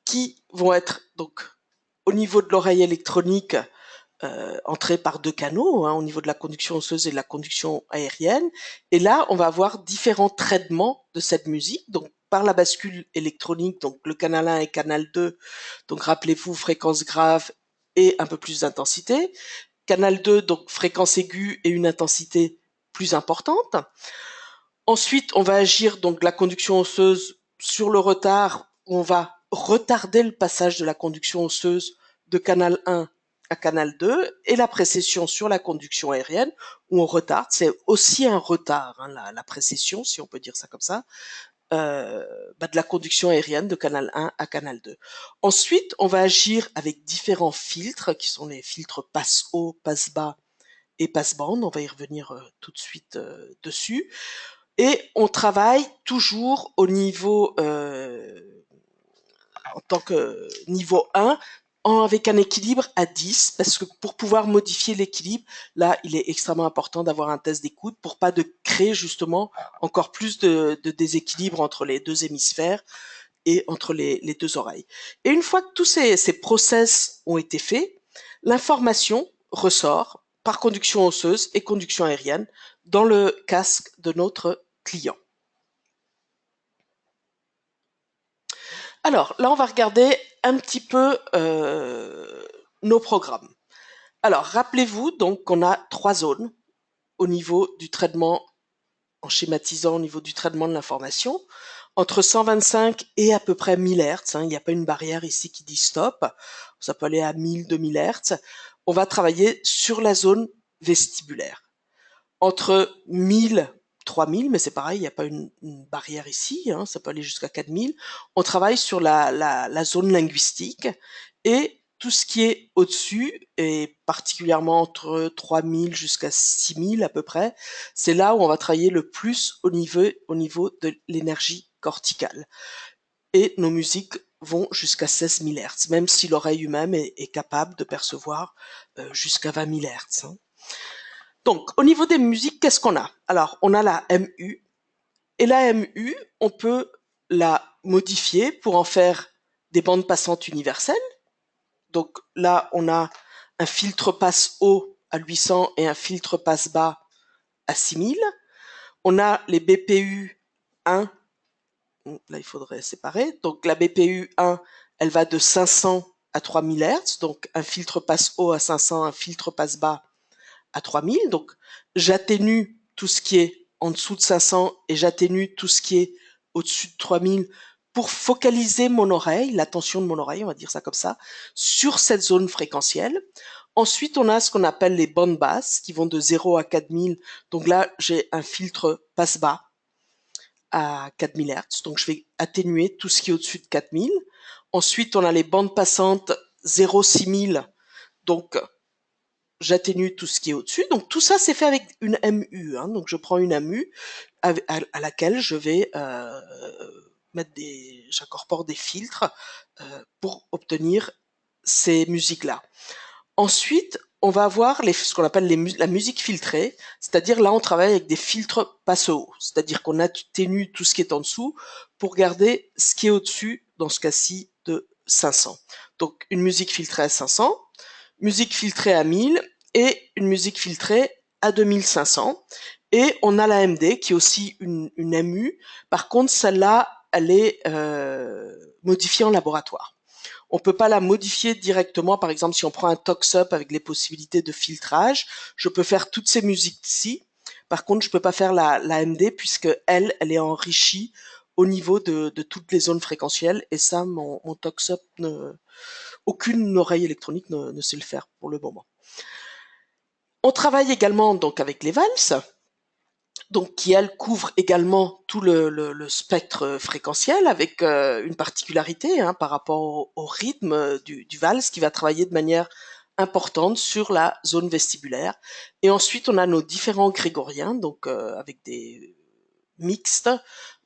qui vont être donc au niveau de l'oreille électronique entrée par deux canaux, au niveau de la conduction osseuse et de la conduction aérienne. Et là, on va avoir différents traitements de cette musique. Donc par la bascule électronique, donc le canal 1 et canal 2, donc rappelez-vous, fréquence grave et un peu plus d'intensité. Canal 2, donc fréquence aiguë et une intensité plus importante. Ensuite, on va agir donc la conduction osseuse sur le retard. On va retarder le passage de la conduction osseuse de canal 1 à canal 2 et la précession sur la conduction aérienne où on retarde. C'est aussi un retard, la précession, si on peut dire ça comme ça, de la conduction aérienne de canal 1 à canal 2. Ensuite, on va agir avec différents filtres qui sont les filtres passe-haut, passe-bas et passe-bande. On va y revenir tout de suite dessus. Et on travaille toujours au niveau, en tant que niveau 1, avec un équilibre à 10, parce que pour pouvoir modifier l'équilibre, là, il est extrêmement important d'avoir un test d'écoute pour pas de créer justement encore plus de déséquilibre entre les deux hémisphères et entre les deux oreilles. Et une fois que tous ces process ont été faits, l'information ressort par conduction osseuse et conduction aérienne dans le casque de notre client. Alors là, on va regarder un petit peu nos programmes. Alors, rappelez-vous donc qu'on a 3 zones au niveau du traitement, en schématisant au niveau du traitement de l'information, entre 125 et à peu près 1000 Hz. Il n'y a pas une barrière ici qui dit stop. Ça peut aller à 1000, 2000 Hz. On va travailler sur la zone vestibulaire. Entre 1000, 3000, mais c'est pareil, il n'y a pas une barrière ici, ça peut aller jusqu'à 4000. On travaille sur la zone linguistique et tout ce qui est au-dessus, et particulièrement entre 3000 jusqu'à 6000 à peu près, c'est là où on va travailler le plus au niveau de l'énergie corticale. Et nos musiques vont jusqu'à 16 000 Hz, même si l'oreille humaine est capable de percevoir jusqu'à 20 000 Hz. Donc, au niveau des musiques, qu'est-ce qu'on a? Alors, on a la MU, et la MU, on peut la modifier pour en faire des bandes passantes universelles. Donc là, on a un filtre passe haut à 800 et un filtre passe bas à 6000. On a les BPU 1, là il faudrait séparer, donc la BPU 1, elle va de 500 à 3000 Hz, donc un filtre passe haut à 500, un filtre passe bas à 3000, donc j'atténue tout ce qui est en dessous de 500 et j'atténue tout ce qui est au-dessus de 3000 pour focaliser mon oreille, l'attention de mon oreille, on va dire ça comme ça, sur cette zone fréquentielle. Ensuite, on a ce qu'on appelle les bandes basses qui vont de 0 à 4000. Donc là, j'ai un filtre passe-bas à 4000 Hz. Donc je vais atténuer tout ce qui est au-dessus de 4000. Ensuite, on a les bandes passantes 0-6000. Donc j'atténue tout ce qui est au-dessus. Donc tout ça, c'est fait avec une MU. Donc je prends une MU à laquelle je vais j'incorpore des filtres pour obtenir ces musiques-là. Ensuite, on va avoir ce qu'on appelle la musique filtrée, c'est-à-dire là on travaille avec des filtres passe-haut, c'est-à-dire qu'on atténue tout ce qui est en dessous pour garder ce qui est au-dessus, dans ce cas-ci de 500. Donc une musique filtrée à 500, musique filtrée à 1000 et une musique filtrée à 2500. Et on a la MD qui est aussi une MU. Par contre, celle-là, elle est modifiée en laboratoire. On peut pas la modifier directement. Par exemple, si on prend un Tox-Up avec les possibilités de filtrage, je peux faire toutes ces musiques-ci. Par contre, je peux pas faire la MD puisque elle est enrichie au niveau de toutes les zones fréquentielles. Et ça, mon Tox-Up, aucune oreille électronique ne sait le faire pour le moment. On travaille également donc avec les valses, donc qui elles couvrent également tout le spectre fréquentiel avec une particularité par rapport au rythme du valse qui va travailler de manière importante sur la zone vestibulaire. Et ensuite, on a nos différents grégoriens, donc avec des mixtes,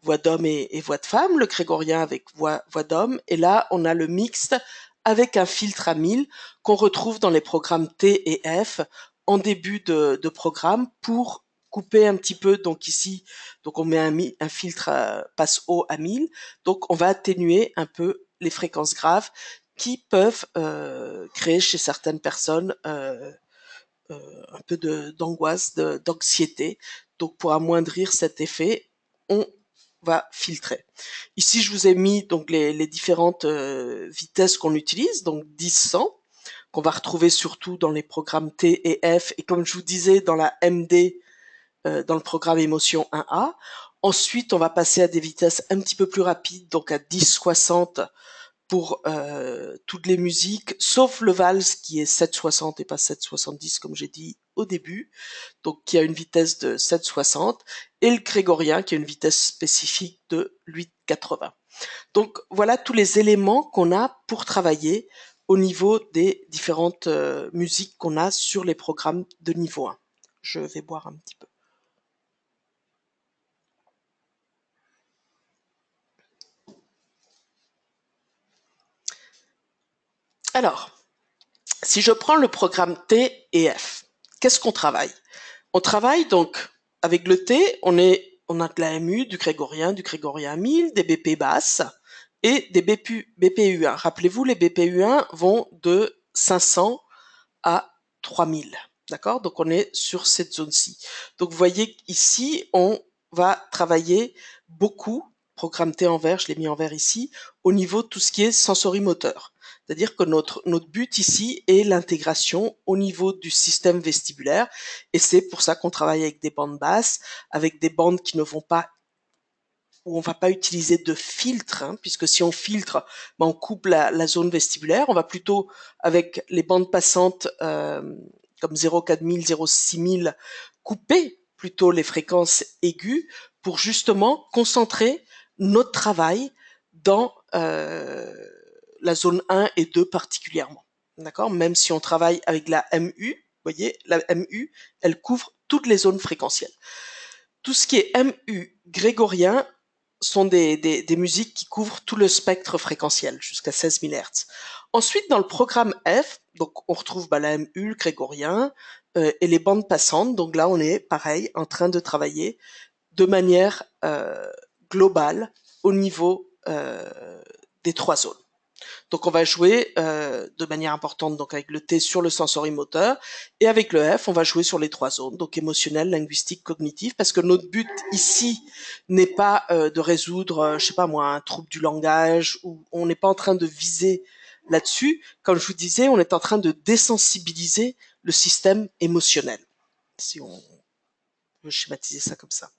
voix d'homme et voix de femme, le grégorien avec voix d'homme, et là, on a le mixte avec un filtre à 1000 qu'on retrouve dans les programmes T et F en début de programme pour couper un petit peu. Donc ici, donc on met un filtre passe haut à 1000, donc on va atténuer un peu les fréquences graves qui peuvent créer chez certaines personnes un peu d'angoisse, d'anxiété. Donc pour amoindrir cet effet, on va filtrer. Ici, je vous ai mis donc les différentes vitesses qu'on utilise, donc 10-100, qu'on va retrouver surtout dans les programmes T et F, et comme je vous disais, dans la MD, dans le programme Émotion 1A. Ensuite, on va passer à des vitesses un petit peu plus rapides, donc à 10-60 pour toutes les musiques, sauf le valse qui est 7,60 et pas 7,70 comme j'ai dit au début, donc qui a une vitesse de 7,60, et le grégorien qui a une vitesse spécifique de 8,80. Donc voilà tous les éléments qu'on a pour travailler au niveau des différentes musiques qu'on a sur les programmes de niveau 1. Je vais boire un petit peu. Alors, si je prends le programme T et F, qu'est-ce qu'on travaille? On travaille donc avec le T, on a de la MU, du grégorien 1000, des BP basses et des BPU1. Rappelez-vous, les BPU1 vont de 500 à 3000. D'accord? Donc on est sur cette zone-ci. Donc vous voyez ici, on va travailler beaucoup, programme T en vert, je l'ai mis en vert ici, au niveau de tout ce qui est sensorimoteur. C'est-à-dire que notre but ici est l'intégration au niveau du système vestibulaire, et c'est pour ça qu'on travaille avec des bandes basses, avec des bandes qui ne vont pas, où on va pas utiliser de filtre, hein, puisque si on filtre, ben on coupe la zone vestibulaire. On va plutôt, avec les bandes passantes comme 0,4000, 0,6000, couper plutôt les fréquences aiguës pour justement concentrer notre travail dans la zone 1 et 2 particulièrement. D'accord? Même si on travaille avec la MU, vous voyez, la MU, elle couvre toutes les zones fréquentielles. Tout ce qui est MU grégorien sont des musiques qui couvrent tout le spectre fréquentiel, jusqu'à 16 000 Hz. Ensuite, dans le programme F, donc on retrouve la MU, le grégorien, et les bandes passantes. Donc là, on est pareil, en train de travailler de manière globale au niveau des trois zones. Donc on va jouer de manière importante donc avec le T sur le sensorimoteur, et avec le F on va jouer sur les trois zones, donc émotionnel, linguistique, cognitif, parce que notre but ici n'est pas de résoudre, je sais pas moi, un trouble du langage, ou on n'est pas en train de viser là-dessus. Comme je vous disais, on est en train de désensibiliser le système émotionnel, si on veut schématiser ça comme ça.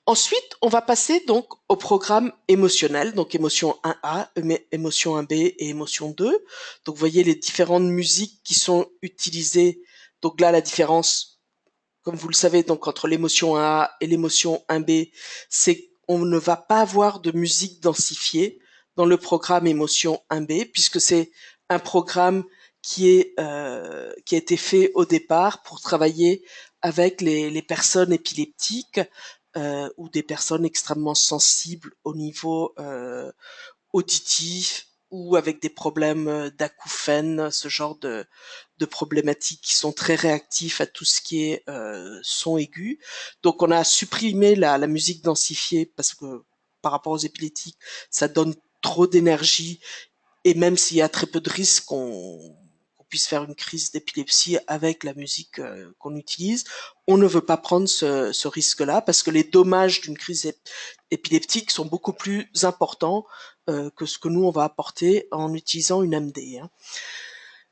Ensuite, on va passer donc au programme émotionnel, donc émotion 1A, émotion 1B et émotion 2. Donc vous voyez les différentes musiques qui sont utilisées. Donc là, la différence, comme vous le savez, donc entre l'émotion 1A et l'émotion 1B, c'est qu'on ne va pas avoir de musique densifiée dans le programme émotion 1B, puisque c'est un programme qui a été fait au départ pour travailler avec les personnes épileptiques, ou des personnes extrêmement sensibles au niveau auditif, ou avec des problèmes d'acouphènes, ce genre de problématiques qui sont très réactifs à tout ce qui est son aigu. Donc on a supprimé la musique densifiée parce que par rapport aux épileptiques, ça donne trop d'énergie, et même s'il y a très peu de risques qu'on puisse faire une crise d'épilepsie avec la musique qu'on utilise, on ne veut pas prendre ce risque-là parce que les dommages d'une crise épileptique sont beaucoup plus importants que ce que nous on va apporter en utilisant une MD. Hein.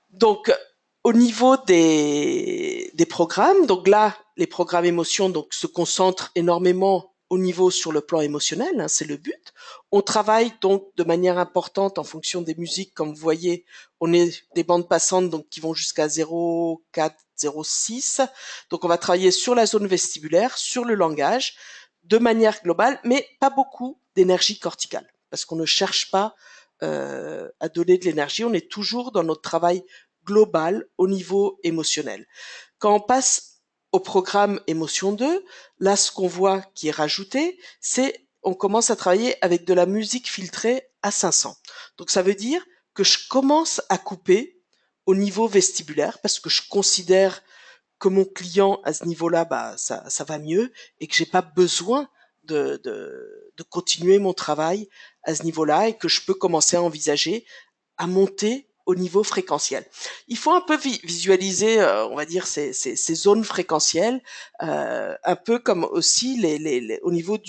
Donc au niveau des programmes, donc là les programmes émotions donc se concentrent énormément au niveau sur le plan émotionnel, hein, c'est le but. On travaille donc de manière importante en fonction des musiques, comme vous voyez, on est des bandes passantes donc qui vont jusqu'à 0,4, 0,6. Donc on va travailler sur la zone vestibulaire, sur le langage, de manière globale, mais pas beaucoup d'énergie corticale, parce qu'on ne cherche pas à donner de l'énergie. On est toujours dans notre travail global au niveau émotionnel. Quand on passe au programme émotion 2, là, ce qu'on voit qui est rajouté, c'est on commence à travailler avec de la musique filtrée à 500. Donc ça veut dire que je commence à couper au niveau vestibulaire parce que je considère que mon client à ce niveau-là, ça va mieux et que j'ai pas besoin de continuer mon travail à ce niveau-là et que je peux commencer à envisager à monter au niveau fréquentiel. Il faut un peu visualiser, on va dire, ces zones fréquentielles, un peu comme aussi au niveau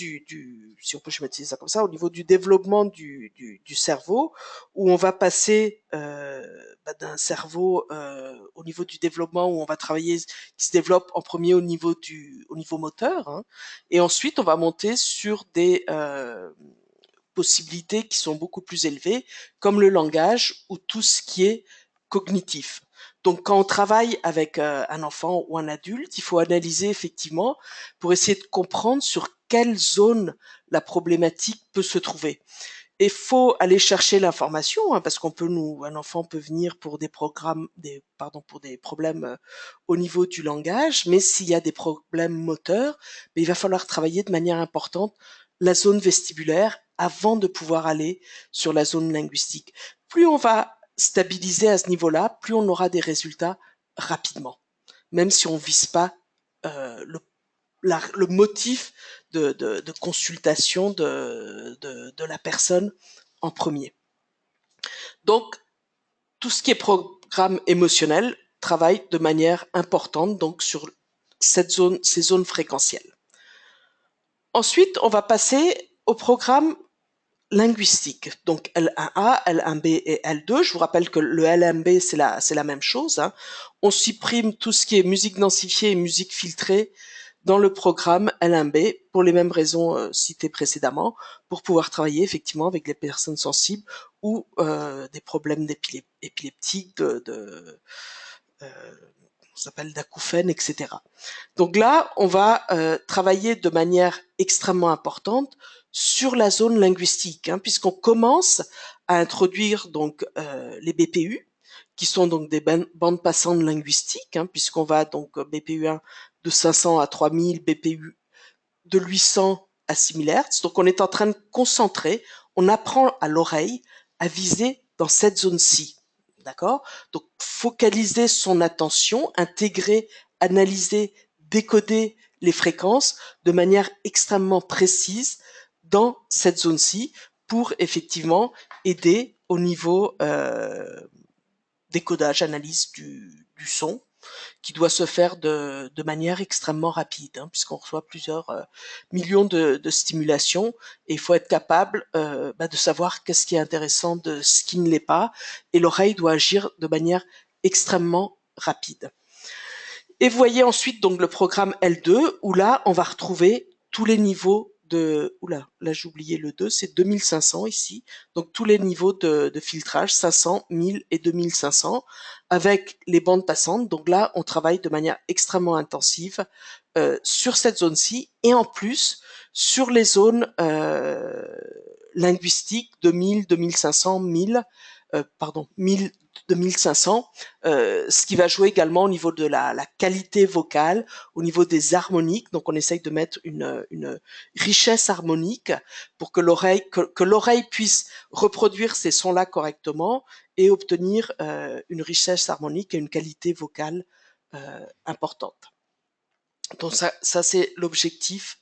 si on peut schématiser ça comme ça, au niveau du développement du cerveau, où on va passer d'un cerveau au niveau du développement où on va travailler, qui se développe en premier au niveau moteur, hein, et ensuite on va monter sur des possibilités qui sont beaucoup plus élevées, comme le langage ou tout ce qui est cognitif. Donc quand on travaille avec un enfant ou un adulte, il faut analyser effectivement pour essayer de comprendre sur quelle zone la problématique peut se trouver. Et faut aller chercher l'information, hein, parce un enfant peut venir pour pour des problèmes au niveau du langage, mais s'il y a des problèmes moteurs, il va falloir travailler de manière importante la zone vestibulaire avant de pouvoir aller sur la zone linguistique. Plus on va stabiliser à ce niveau-là, plus on aura des résultats rapidement, même si on vise pas le motif de consultation de la personne en premier. Donc, tout ce qui est programme émotionnel travaille de manière importante donc sur ces zones fréquentielles. Ensuite, on va passer au programme linguistique. Donc L1A, L1B et L2. Je vous rappelle que le L1B, c'est la même chose, hein. On supprime tout ce qui est musique densifiée et musique filtrée dans le programme L1B pour les mêmes raisons citées précédemment, pour pouvoir travailler effectivement avec les personnes sensibles ou des problèmes épileptiques, on s'appelle d'acouphènes, etc. Donc là, on va travailler de manière extrêmement importante sur la zone linguistique, hein, puisqu'on commence à introduire donc les BPU, qui sont donc des bandes passantes linguistiques, hein, puisqu'on va donc BPU1 de 500 à 3000, BPU de 800 à 6000 Hz. Donc on est en train de concentrer, on apprend à l'oreille à viser dans cette zone-ci. D'accord? Donc focaliser son attention, intégrer, analyser, décoder les fréquences de manière extrêmement précise dans cette zone-ci pour effectivement aider au niveau décodage, analyse du son, qui doit se faire de manière extrêmement rapide, hein, puisqu'on reçoit plusieurs millions de stimulations, et il faut être capable de savoir qu'est-ce qui est intéressant de ce qui ne l'est pas, et l'oreille doit agir de manière extrêmement rapide. Et vous voyez ensuite donc le programme L2, où là on va retrouver tous les niveaux là j'ai oublié le 2, c'est 2500 ici, donc tous les niveaux de filtrage, 500, 1000 et 2500, avec les bandes passantes. Donc là, on travaille de manière extrêmement intensive sur cette zone-ci, et en plus, sur les zones linguistiques de 1000, 2500, 1000, 1000, 2500, ce qui va jouer également au niveau de la qualité vocale, au niveau des harmoniques. Donc on essaye de mettre une richesse harmonique pour que l'oreille puisse reproduire ces sons-là correctement et obtenir une richesse harmonique et une qualité vocale importante. Donc ça c'est l'objectif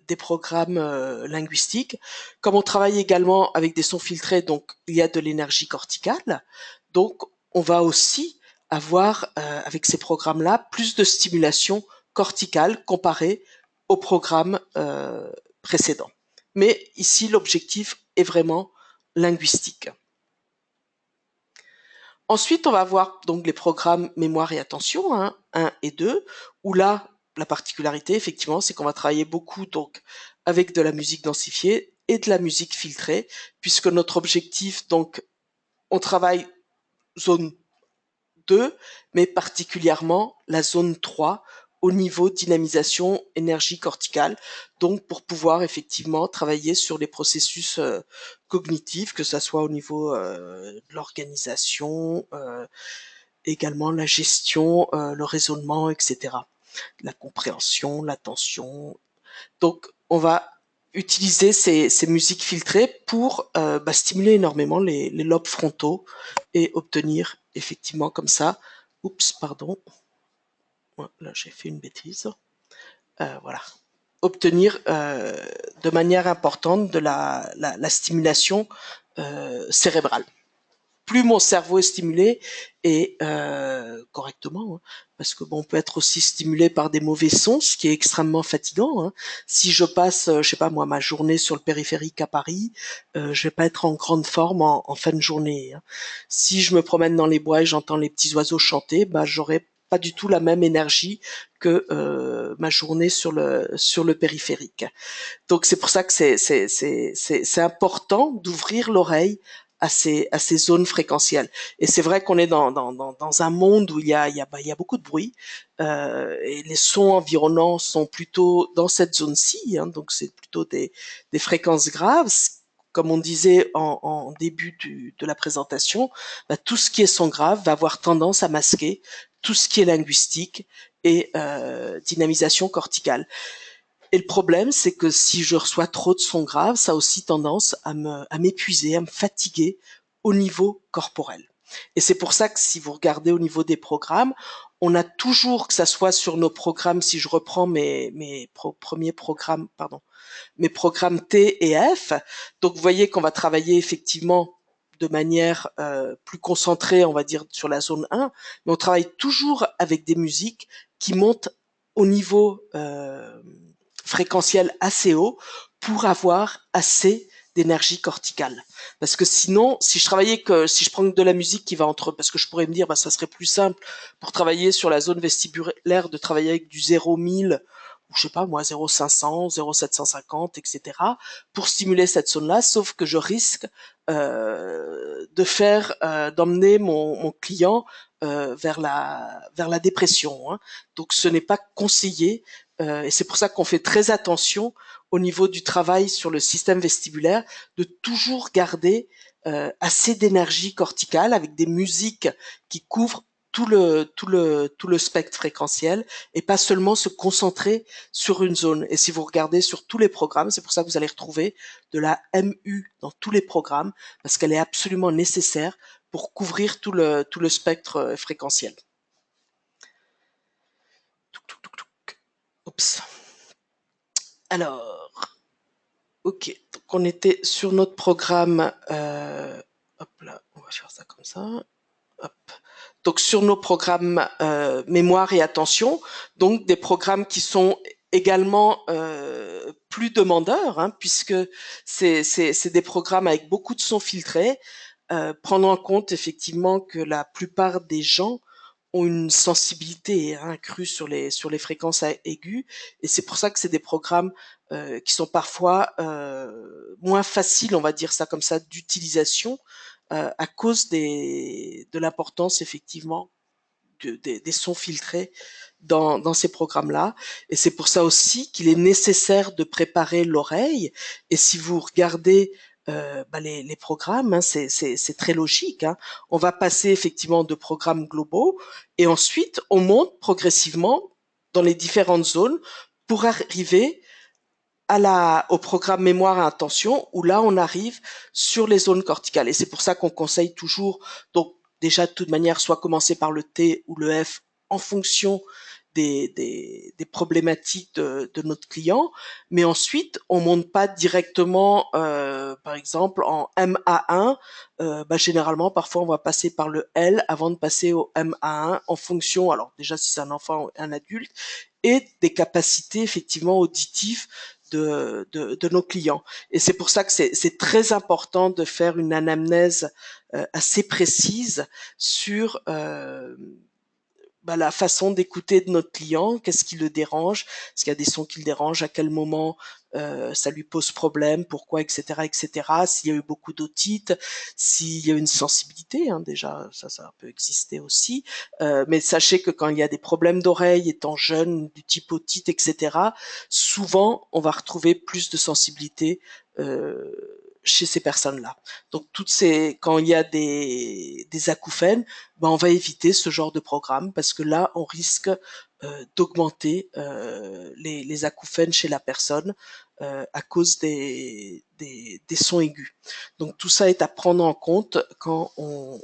des programmes linguistiques. Comme on travaille également avec des sons filtrés, donc il y a de l'énergie corticale, donc on va aussi avoir avec ces programmes-là plus de stimulation corticale comparé au programme précédent. Mais ici, l'objectif est vraiment linguistique. Ensuite, on va voir donc les programmes mémoire et attention, hein, 1 et 2, où là, la particularité, effectivement, c'est qu'on va travailler beaucoup donc avec de la musique densifiée et de la musique filtrée, puisque notre objectif, donc, on travaille zone 2, mais particulièrement la zone 3, au niveau dynamisation énergie corticale, donc pour pouvoir effectivement travailler sur les processus cognitifs, que ça soit au niveau de l'organisation, également la gestion, le raisonnement, etc. La compréhension, l'attention. Donc on va utiliser ces musiques filtrées pour stimuler énormément les lobes frontaux et obtenir effectivement comme ça, oups, pardon, là j'ai fait une bêtise, voilà, obtenir de manière importante de la stimulation cérébrale. Plus mon cerveau est stimulé et correctement, hein, parce que bon, on peut être aussi stimulé par des mauvais sons, ce qui est extrêmement fatigant. Hein. Si je passe, je sais pas moi, ma journée sur le périphérique à Paris, je vais pas être en grande forme en fin de journée. Hein. Si je me promène dans les bois et j'entends les petits oiseaux chanter, bah j'aurai pas du tout la même énergie que ma journée sur le périphérique. Donc c'est pour ça que c'est important d'ouvrir l'oreille à ces zones fréquentielles. Et c'est vrai qu'on est dans un monde où il y a beaucoup de bruit et les sons environnants sont plutôt dans cette zone-ci, hein, donc c'est plutôt des fréquences graves. Comme on disait en début de la présentation, bah, tout ce qui est son grave va avoir tendance à masquer tout ce qui est linguistique et dynamisation corticale. Et le problème, c'est que si je reçois trop de sons graves, ça a aussi tendance à m'épuiser, à me fatiguer au niveau corporel. Et c'est pour ça que si vous regardez au niveau des programmes, on a toujours, que ça soit sur nos programmes, si je reprends mes premiers programmes, pardon, mes programmes T et F, donc vous voyez qu'on va travailler effectivement de manière plus concentrée, on va dire, sur la zone 1, mais on travaille toujours avec des musiques qui montent au niveau fréquentiel assez haut pour avoir assez d'énergie corticale. Parce que sinon, si je prends de la musique qui va parce que je pourrais me dire, bah, ça serait plus simple pour travailler sur la zone vestibulaire de travailler avec du 0,1000 ou je sais pas moi 0,500, 0,750, etc. pour stimuler cette zone-là, sauf que je risque d'emmener mon client vers la dépression. Hein. Donc ce n'est pas conseillé et c'est pour ça qu'on fait très attention au niveau du travail sur le système vestibulaire de toujours garder assez d'énergie corticale avec des musiques qui couvrent tout le spectre fréquentiel et pas seulement se concentrer sur une zone. Et si vous regardez sur tous les programmes, c'est pour ça que vous allez retrouver de la MU dans tous les programmes parce qu'elle est absolument nécessaire pour couvrir tout le spectre fréquentiel. Oups. Alors, ok, donc on était sur notre programme. Hop là, on va faire ça comme ça. Hop. Donc sur nos programmes mémoire et attention, donc des programmes qui sont également plus demandeurs, hein, puisque c'est des programmes avec beaucoup de sons filtrés, prendre en compte effectivement que la plupart des gens ont une sensibilité accrue sur les fréquences aiguës, et c'est pour ça que c'est des programmes qui sont parfois moins faciles, on va dire ça comme ça, d'utilisation, à cause de l'importance effectivement des sons filtrés dans ces programmes-là. Et c'est pour ça aussi qu'il est nécessaire de préparer l'oreille. Et si vous regardez les programmes, hein, c'est très logique. Hein. On va passer effectivement de programmes globaux et ensuite on monte progressivement dans les différentes zones pour arriver au programme mémoire à intention où là on arrive sur les zones corticales et c'est pour ça qu'on conseille toujours donc déjà de toute manière soit commencer par le T ou le F en fonction des problématiques de notre client, mais ensuite on monte pas directement par exemple en MA1, généralement parfois on va passer par le L avant de passer au MA1 en fonction, alors déjà si c'est un enfant ou un adulte, et des capacités effectivement auditives de nos clients. Et c'est pour ça que c'est très important de faire une anamnèse assez précise sur la façon d'écouter de notre client, qu'est-ce qui le dérange, est-ce qu'il y a des sons qui le dérangent, à quel moment ça lui pose problème, pourquoi, etc., etc. S'il y a eu beaucoup d'otite, s'il y a une sensibilité, hein, déjà ça peut exister aussi. Mais sachez que quand il y a des problèmes d'oreille étant jeune, du type otite, etc., souvent on va retrouver plus de sensibilité chez ces personnes-là. Donc quand il y a des acouphènes, on va éviter ce genre de programme parce que là on risque d'augmenter les acouphènes chez la personne à cause des sons aigus. Donc tout ça est à prendre en compte quand on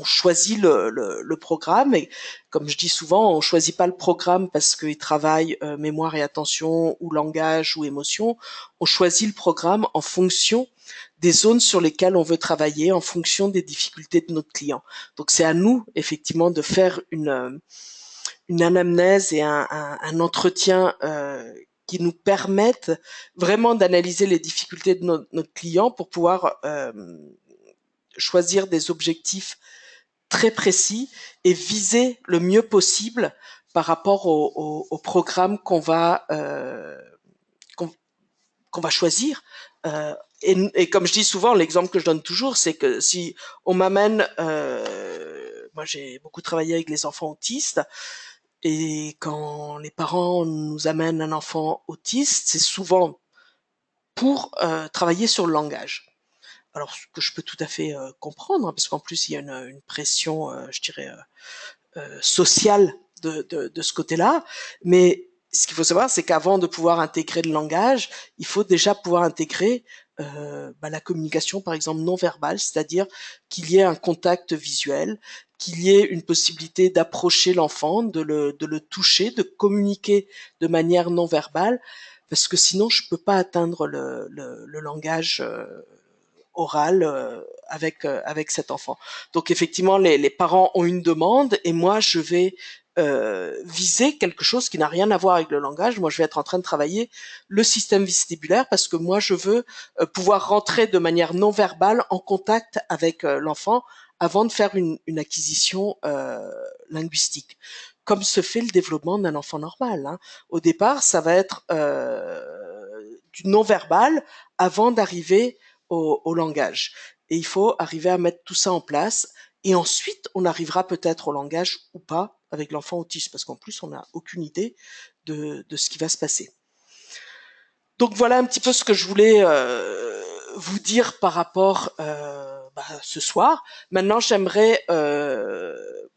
choisit le programme. Et comme je dis souvent, on choisit pas le programme parce qu'il travaille mémoire et attention ou langage ou émotion. On choisit le programme en fonction des zones sur lesquelles on veut travailler, en fonction des difficultés de notre client. Donc c'est à nous effectivement de faire une anamnèse et un entretien qui nous permettent vraiment d'analyser les difficultés de notre client pour pouvoir choisir des objectifs très précis et viser le mieux possible par rapport au programme qu'on va choisir. Et comme je dis souvent, l'exemple que je donne toujours, c'est que si on m'amène, moi j'ai beaucoup travaillé avec les enfants autistes, et quand les parents nous amènent un enfant autiste, c'est souvent pour travailler sur le langage. Alors ce que je peux tout à fait comprendre, hein, parce qu'en plus il y a une pression, je dirais, sociale de ce côté-là. Mais ce qu'il faut savoir, c'est qu'avant de pouvoir intégrer le langage, il faut déjà pouvoir intégrer la communication, par exemple, non verbale, c'est-à-dire qu'il y ait un contact visuel, qu'il y ait une possibilité d'approcher l'enfant, de le toucher, de communiquer de manière non verbale, parce que sinon, je peux pas atteindre le langage oral avec cet enfant. Donc effectivement, les parents ont une demande et moi je vais viser quelque chose qui n'a rien à voir avec le langage. Moi, je vais être en train de travailler le système vestibulaire parce que moi, je veux pouvoir rentrer de manière non verbale en contact avec l'enfant avant de faire une acquisition linguistique, comme se fait le développement d'un enfant normal. Hein. Au départ, ça va être du non verbal avant d'arriver au langage. Et il faut arriver à mettre tout ça en place. Et ensuite, on arrivera peut-être au langage ou pas avec l'enfant autiste, parce qu'en plus, on n'a aucune idée de ce qui va se passer. Donc voilà un petit peu ce que je voulais vous dire par rapport ce soir. Maintenant, j'aimerais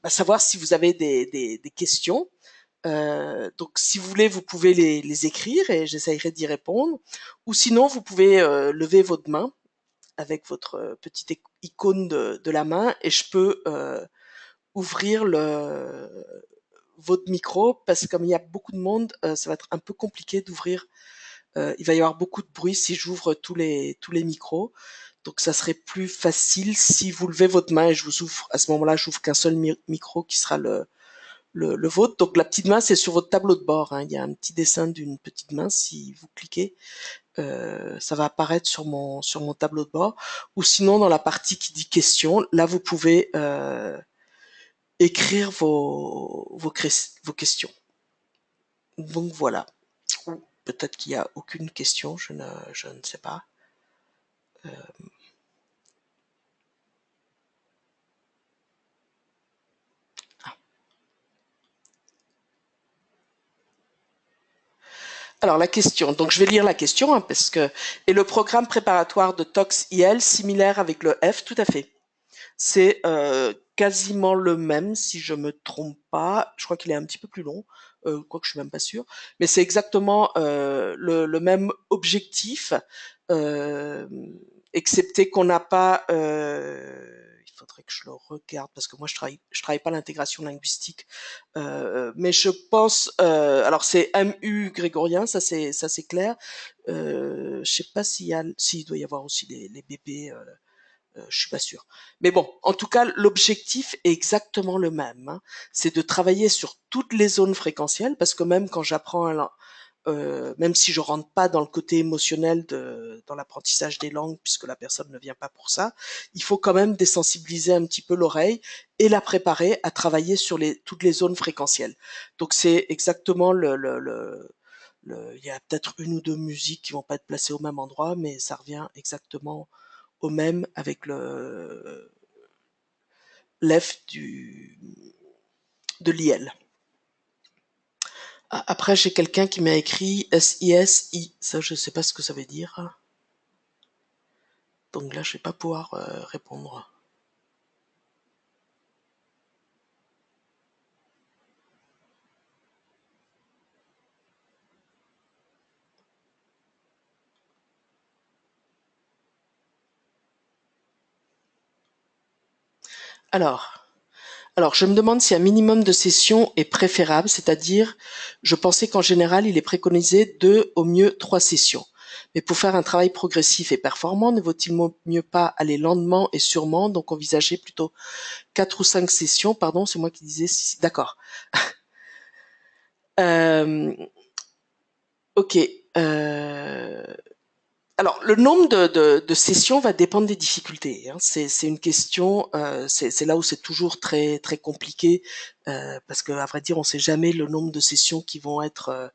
savoir si vous avez des questions. Donc, si vous voulez, vous pouvez les écrire et j'essayerai d'y répondre. Ou sinon, vous pouvez lever votre main avec votre petite icône de la main et je peux ouvrir votre micro parce que comme il y a beaucoup de monde, ça va être un peu compliqué d'ouvrir. Il va y avoir beaucoup de bruit si j'ouvre tous les micros. Donc ça serait plus facile si vous levez votre main et je vous ouvre. À ce moment-là, j'ouvre qu'un seul micro qui sera le vôtre. Donc la petite main, c'est sur votre tableau de bord. Hein. Il y a un petit dessin d'une petite main. Si vous cliquez, ça va apparaître sur mon tableau de bord. Ou sinon, dans la partie qui dit questions, là, vous pouvez écrire vos questions. Donc voilà. Ou peut-être qu'il n'y a aucune question, je ne sais pas. Alors la question, donc je vais lire la question hein, parce que et le programme préparatoire de TOX IL similaire avec le F, tout à fait. C'est quasiment le même si je me trompe pas. Je crois qu'il est un petit peu plus long, quoique je suis même pas sûre. Mais c'est exactement le même objectif, euh, excepté qu'on n'a pas. Il faudrait que je le regarde parce que moi je travaille pas l'intégration linguistique, mais je pense. Alors c'est MU grégorien, ça c'est clair. Je sais pas s'il doit y avoir aussi les bébés. Je suis pas sûre. Mais bon, en tout cas, l'objectif est exactement le même. Hein. C'est de travailler sur toutes les zones fréquentielles, parce que même quand j'apprends même si je rentre pas dans le côté émotionnel dans l'apprentissage des langues, puisque la personne ne vient pas pour ça, il faut quand même désensibiliser un petit peu l'oreille et la préparer à travailler sur toutes les zones fréquentielles. Donc c'est exactement il y a peut-être une ou deux musiques qui vont pas être placées au même endroit, mais ça revient exactement au même avec le l'F de l'IL. Après, j'ai quelqu'un qui m'a écrit SISI. Ça, je sais pas ce que ça veut dire. Donc là, je vais pas pouvoir répondre. Alors, je me demande si un minimum de sessions est préférable, c'est-à-dire, je pensais qu'en général, il est préconisé 2, au mieux 3 sessions. Mais pour faire un travail progressif et performant, ne vaut-il mieux pas aller lentement et sûrement, donc envisager plutôt 4 ou 5 sessions, pardon, c'est moi qui disais 6, d'accord. Euh, ok. Alors, le nombre de sessions va dépendre des difficultés, hein. C'est une question, c'est là où c'est toujours très très compliqué, parce que à vrai dire, on ne sait jamais le nombre de sessions qui vont être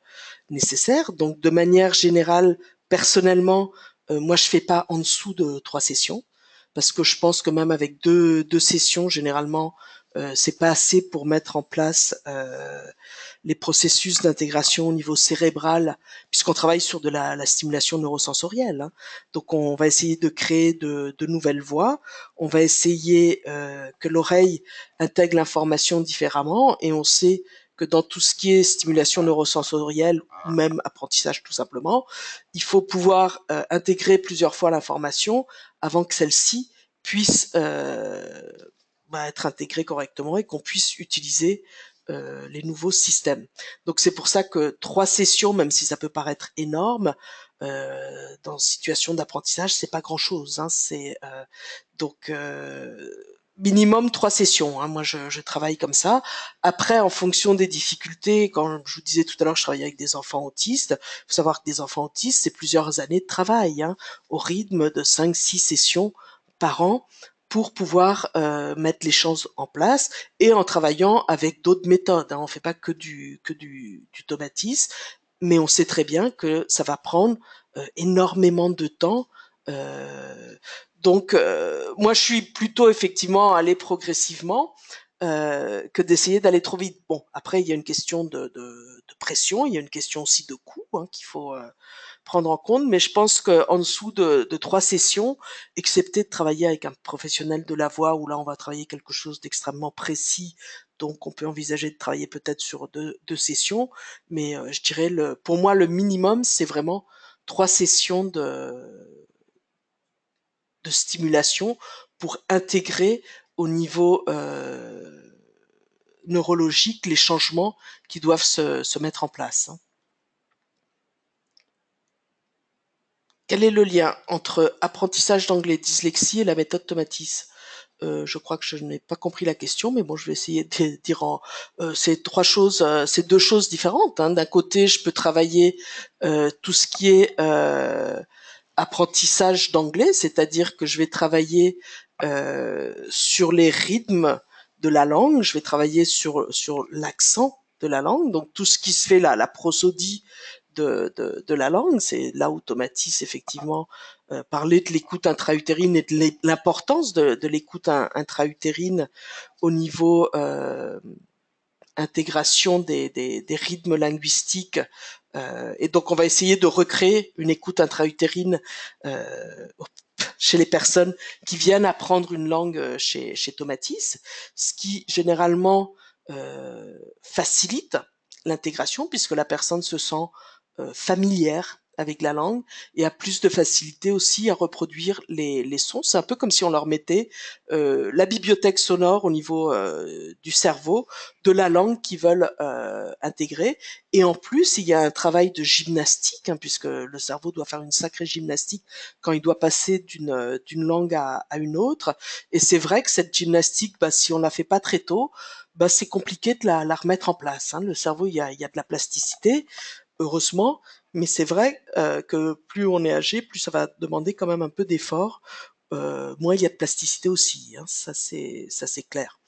nécessaires. Donc, de manière générale, personnellement, moi, je fais pas en dessous de 3 sessions, parce que je pense que même avec deux sessions, généralement, c'est pas assez pour mettre en place les processus d'intégration au niveau cérébral, puisqu'on travaille sur de la stimulation neurosensorielle, hein. Donc on va essayer de créer de nouvelles voies, on va essayer que l'oreille intègre l'information différemment, et on sait que dans tout ce qui est stimulation neurosensorielle ou même apprentissage tout simplement, il faut pouvoir intégrer plusieurs fois l'information avant que celle-ci puisse être intégrée correctement et qu'on puisse utiliser les nouveaux systèmes. Donc c'est pour ça que 3 sessions, même si ça peut paraître énorme, dans une situation d'apprentissage, c'est pas grand-chose, hein. C'est donc minimum 3 sessions, hein. Moi, je travaille comme ça. Après, en fonction des difficultés, quand je vous disais tout à l'heure, je travaillais avec des enfants autistes. Il faut savoir que des enfants autistes, c'est plusieurs années de travail, hein, au rythme de 5, 6 sessions par an pour pouvoir mettre les choses en place et en travaillant avec d'autres méthodes, hein. On fait pas que du automatisme, mais on sait très bien que ça va prendre énormément de temps. Euh, donc, moi, je suis plutôt effectivement aller progressivement que d'essayer d'aller trop vite. Bon, après, il y a une question de pression, il y a une question aussi de coût, hein, qu'il faut prendre en compte, mais je pense qu'en dessous de 3 sessions, excepté de travailler avec un professionnel de la voix, où là on va travailler quelque chose d'extrêmement précis, donc on peut envisager de travailler peut-être sur deux sessions, mais je dirais pour moi le minimum c'est vraiment 3 sessions de stimulation pour intégrer au niveau neurologique les changements qui doivent se mettre en place, hein. Quel est le lien entre apprentissage d'anglais, dyslexie et la méthode Tomatis? Je crois que je n'ai pas compris la question, mais bon, je vais essayer de dire c'est 2 choses différentes, hein. D'un côté, je peux travailler tout ce qui est apprentissage d'anglais, c'est-à-dire que je vais travailler sur les rythmes de la langue, je vais travailler sur l'accent de la langue, donc tout ce qui se fait là, la prosodie de la langue, c'est là où Tomatis effectivement parlait de l'écoute intra-utérine et de l'importance de l'écoute intra-utérine au niveau intégration des rythmes linguistiques. Et donc on va essayer de recréer une écoute intra-utérine chez les personnes qui viennent apprendre une langue chez Tomatis, ce qui généralement facilite l'intégration puisque la personne se sent familière avec la langue et a plus de facilité aussi à reproduire les sons. C'est un peu comme si on leur mettait la bibliothèque sonore au niveau du cerveau de la langue qu'ils veulent intégrer. Et en plus, il y a un travail de gymnastique, hein, puisque le cerveau doit faire une sacrée gymnastique quand il doit passer d'une langue à une autre. Et c'est vrai que cette gymnastique, si on la fait pas très tôt, c'est compliqué de la remettre en place, hein. Le cerveau, il y a de la plasticité. heureusement, mais c'est vrai que plus on est âgé, plus ça va demander quand même un peu d'effort. Moins il y a de plasticité aussi, hein, ça c'est clair.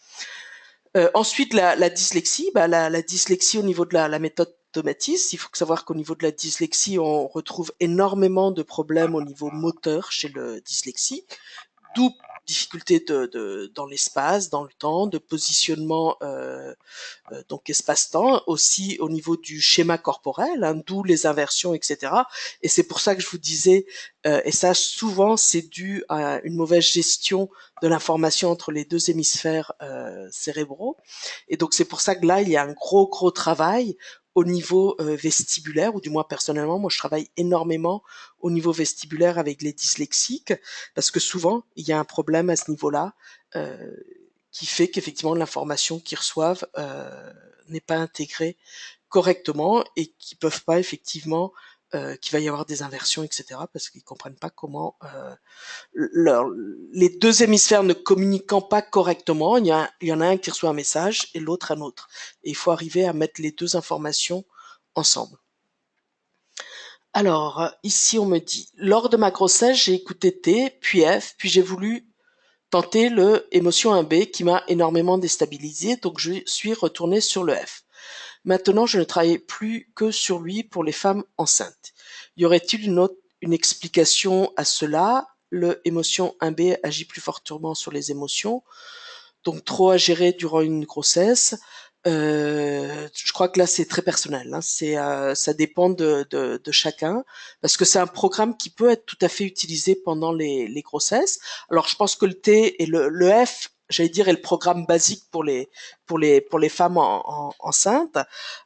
Ensuite, la dyslexie, la dyslexie au niveau de la méthode Tomatis, il faut savoir qu'au niveau de la dyslexie, on retrouve énormément de problèmes au niveau moteur chez le dyslexie, d'où difficulté dans l'espace, dans le temps, de positionnement donc espace-temps, aussi au niveau du schéma corporel, hein, d'où les inversions, etc. Et c'est pour ça que je vous disais, et ça souvent c'est dû à une mauvaise gestion de l'information entre les deux hémisphères cérébraux. Et donc c'est pour ça que là il y a un gros travail au niveau vestibulaire, ou du moins personnellement, moi je travaille énormément au niveau vestibulaire avec les dyslexiques, parce que souvent il y a un problème à ce niveau-là. Qui fait qu'effectivement l'information qu'ils reçoivent n'est pas intégrée correctement et qui peuvent pas effectivement qu'il va y avoir des inversions, etc. parce qu'ils comprennent pas comment les deux hémisphères ne communiquant pas correctement, il y en a un qui reçoit un message et l'autre un autre. Et il faut arriver à mettre les deux informations ensemble. Alors, ici on me dit, lors de ma grossesse, j'ai écouté T, puis F, puis j'ai voulu tenter le émotion 1B qui m'a énormément déstabilisé, donc je suis retournée sur le F. Maintenant, je ne travaille plus que sur lui pour les femmes enceintes. Y aurait-il une explication à cela? Le émotion 1B agit plus fortement sur les émotions, donc trop à gérer durant une grossesse. Je crois que là c'est très personnel, hein. Ça dépend de chacun, parce que c'est un programme qui peut être tout à fait utilisé pendant les grossesses. Alors je pense que le T et le F, j'allais dire, est le programme basique pour les femmes enceintes.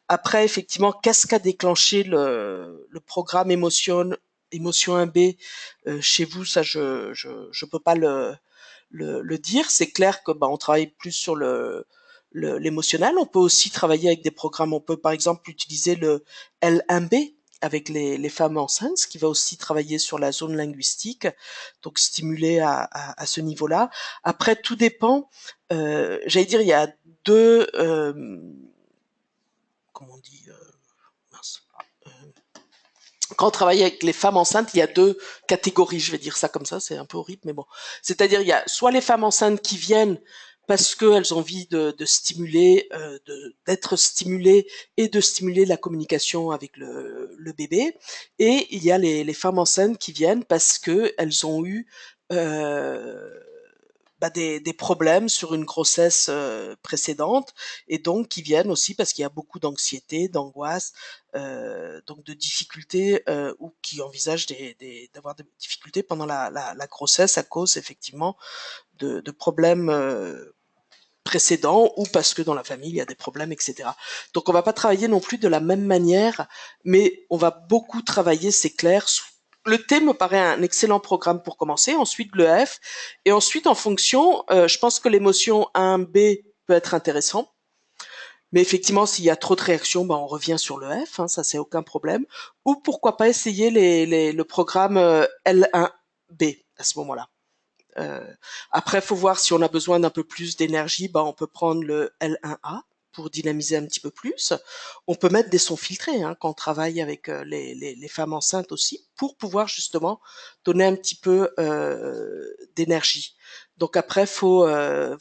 Après effectivement, qu'est-ce qu'a déclenché le programme émotion 1B chez vous? Ça je peux pas le dire. C'est clair que on travaille plus sur l'émotionnel. On peut aussi travailler avec des programmes. On peut par exemple utiliser le L1B avec les femmes enceintes, ce qui va aussi travailler sur la zone linguistique, donc stimuler à ce niveau-là. Après, tout dépend. J'allais dire, il y a deux, comment on dit, mince. Quand on travaille avec les femmes enceintes, il y a deux catégories, je vais dire ça comme ça, c'est un peu horrible, mais bon. C'est-à-dire, il y a soit les femmes enceintes qui viennent parce qu'elles ont envie de stimuler, d'être stimulées et de stimuler la communication avec le bébé. Et il y a les femmes enceintes qui viennent parce qu'elles ont eu des problèmes sur une grossesse précédente, et donc qui viennent aussi parce qu'il y a beaucoup d'anxiété, d'angoisse, donc de difficultés, ou qui envisagent d'avoir des difficultés pendant la grossesse à cause effectivement de problèmes précédents, ou parce que dans la famille il y a des problèmes, etc. Donc on va pas travailler non plus de la même manière, mais on va beaucoup travailler, c'est clair. Le T me paraît un excellent programme pour commencer, ensuite le F, et ensuite en fonction, je pense que l'émotion 1B peut être intéressant, mais effectivement s'il y a trop de réactions, on revient sur le F, hein, ça c'est aucun problème, ou pourquoi pas essayer le programme L1B à ce moment-là. Après, faut voir si on a besoin d'un peu plus d'énergie, on peut prendre le L1A pour dynamiser un petit peu plus. On peut mettre des sons filtrés, hein, quand on travaille avec les femmes enceintes aussi, pour pouvoir justement donner un petit peu d'énergie. Donc après, faut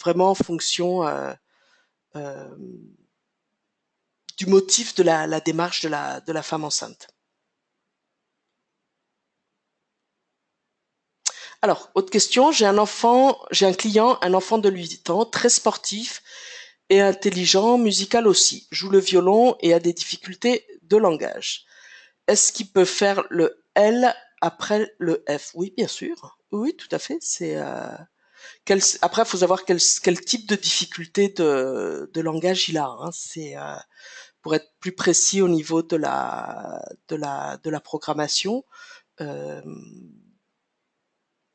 vraiment en fonction euh, du motif de la démarche de la femme enceinte. Alors, autre question, j'ai un client, un enfant de 8 ans, très sportif et intelligent, musical aussi, joue le violon et a des difficultés de langage. Est-ce qu'il peut faire le L après le F? Oui, bien sûr. Oui, tout à fait. Après, il faut savoir quel type de difficulté de langage il a, hein. C'est pour être plus précis au niveau de la programmation. Euh,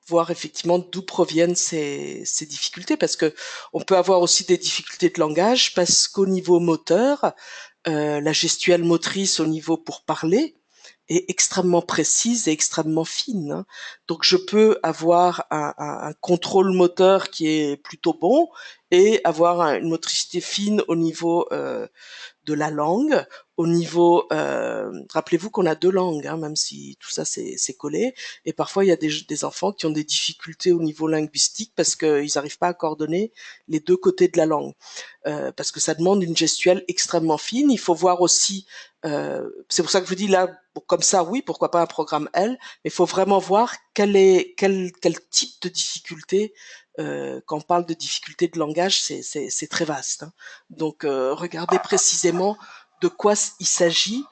Voir effectivement d'où proviennent ces difficultés, parce que on peut avoir aussi des difficultés de langage parce qu'au niveau moteur, la gestuelle motrice au niveau pour parler est extrêmement précise et extrêmement fine, hein. Donc je peux avoir un contrôle moteur qui est plutôt bon et avoir une motricité fine au niveau de la langue, au niveau, rappelez-vous qu'on a deux langues, hein, même si tout ça c'est collé, et parfois il y a des enfants qui ont des difficultés au niveau linguistique parce qu'ils n'arrivent pas à coordonner les deux côtés de la langue, parce que ça demande une gestuelle extrêmement fine. Il faut voir aussi, c'est pour ça que je vous dis là, comme ça, oui, pourquoi pas un programme L, mais il faut vraiment voir quel type de difficulté. Quand on parle de difficulté de langage, c'est très vaste, hein. Donc, regardez précisément de quoi il s'agit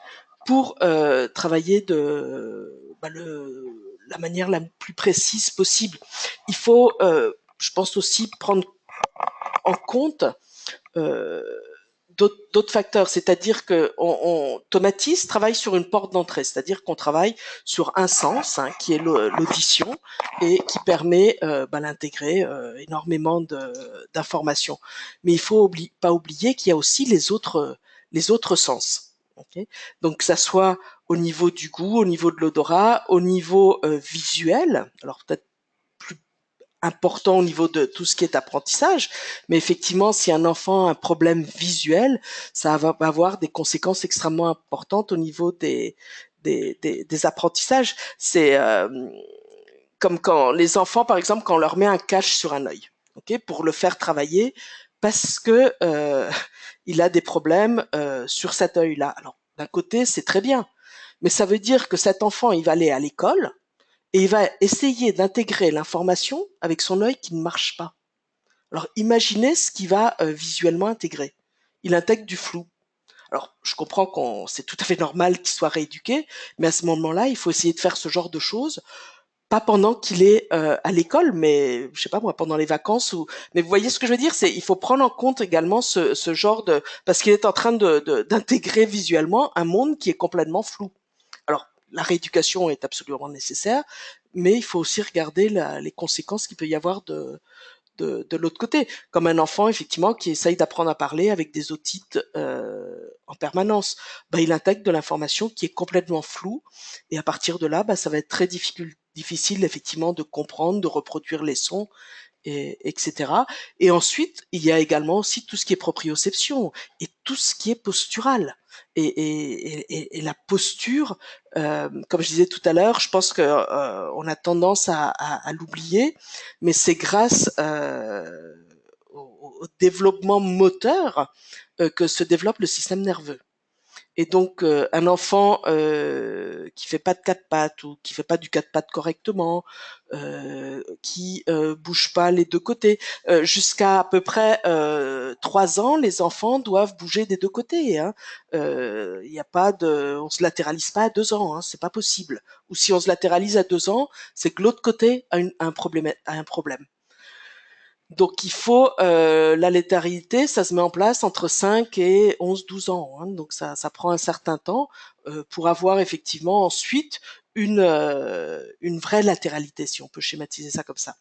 pour travailler la manière la plus précise possible. Il faut, je pense aussi, prendre en compte euh, d'autres facteurs, c'est-à-dire que Tomatis travaille sur une porte d'entrée, c'est-à-dire qu'on travaille sur un sens, hein, qui est l'audition, et qui permet d'intégrer énormément d'informations. Mais il faut pas oublier qu'il y a aussi les autres sens. Okay. Donc que ça soit au niveau du goût, au niveau de l'odorat, au niveau visuel, alors peut-être plus important au niveau de tout ce qui est apprentissage, mais effectivement, si un enfant a un problème visuel, ça va avoir des conséquences extrêmement importantes au niveau des apprentissages. C'est comme quand les enfants, par exemple, quand on leur met un cache sur un œil, ok, pour le faire travailler, parce que il a des problèmes sur cet œil-là. Alors, d'un côté, c'est très bien, mais ça veut dire que cet enfant, il va aller à l'école, et il va essayer d'intégrer l'information avec son œil qui ne marche pas. Alors imaginez ce qu'il va visuellement intégrer. Il intègre du flou. Alors je comprends qu'on c'est tout à fait normal qu'il soit rééduqué, mais à ce moment-là, il faut essayer de faire ce genre de choses, pas pendant qu'il est à l'école, mais je sais pas moi, pendant les vacances ou. Mais vous voyez ce que je veux dire, c'est il faut prendre en compte également ce genre de parce qu'il est en train d'intégrer visuellement un monde qui est complètement flou. Alors, la rééducation est absolument nécessaire, mais il faut aussi regarder les conséquences qu'il peut y avoir de l'autre côté. Comme un enfant, effectivement, qui essaye d'apprendre à parler avec des otites en permanence. Ben, il intègre de l'information qui est complètement floue, et à partir de là, ben, ça va être très difficile, effectivement, de comprendre, de reproduire les sons, etc. Et ensuite, il y a également aussi tout ce qui est proprioception et tout ce qui est postural. Et la posture, comme je disais tout à l'heure, je pense que on a tendance à l'oublier, mais c'est grâce au développement moteur que se développe le système nerveux. Et donc, un enfant qui fait pas de quatre pattes ou qui fait pas du quatre pattes correctement, qui bouge pas les deux côtés, jusqu'à à peu près 3 ans, les enfants doivent bouger des deux côtés, hein. Il y a pas de, on se latéralise pas à 2 ans, hein, c'est pas possible. Ou si on se latéralise à 2 ans, c'est que l'autre côté a un problème, Donc il faut la létalité, ça se met en place entre 5 et 11-12 ans, hein, donc ça prend un certain temps pour avoir effectivement ensuite une vraie latéralité, si on peut schématiser ça comme ça.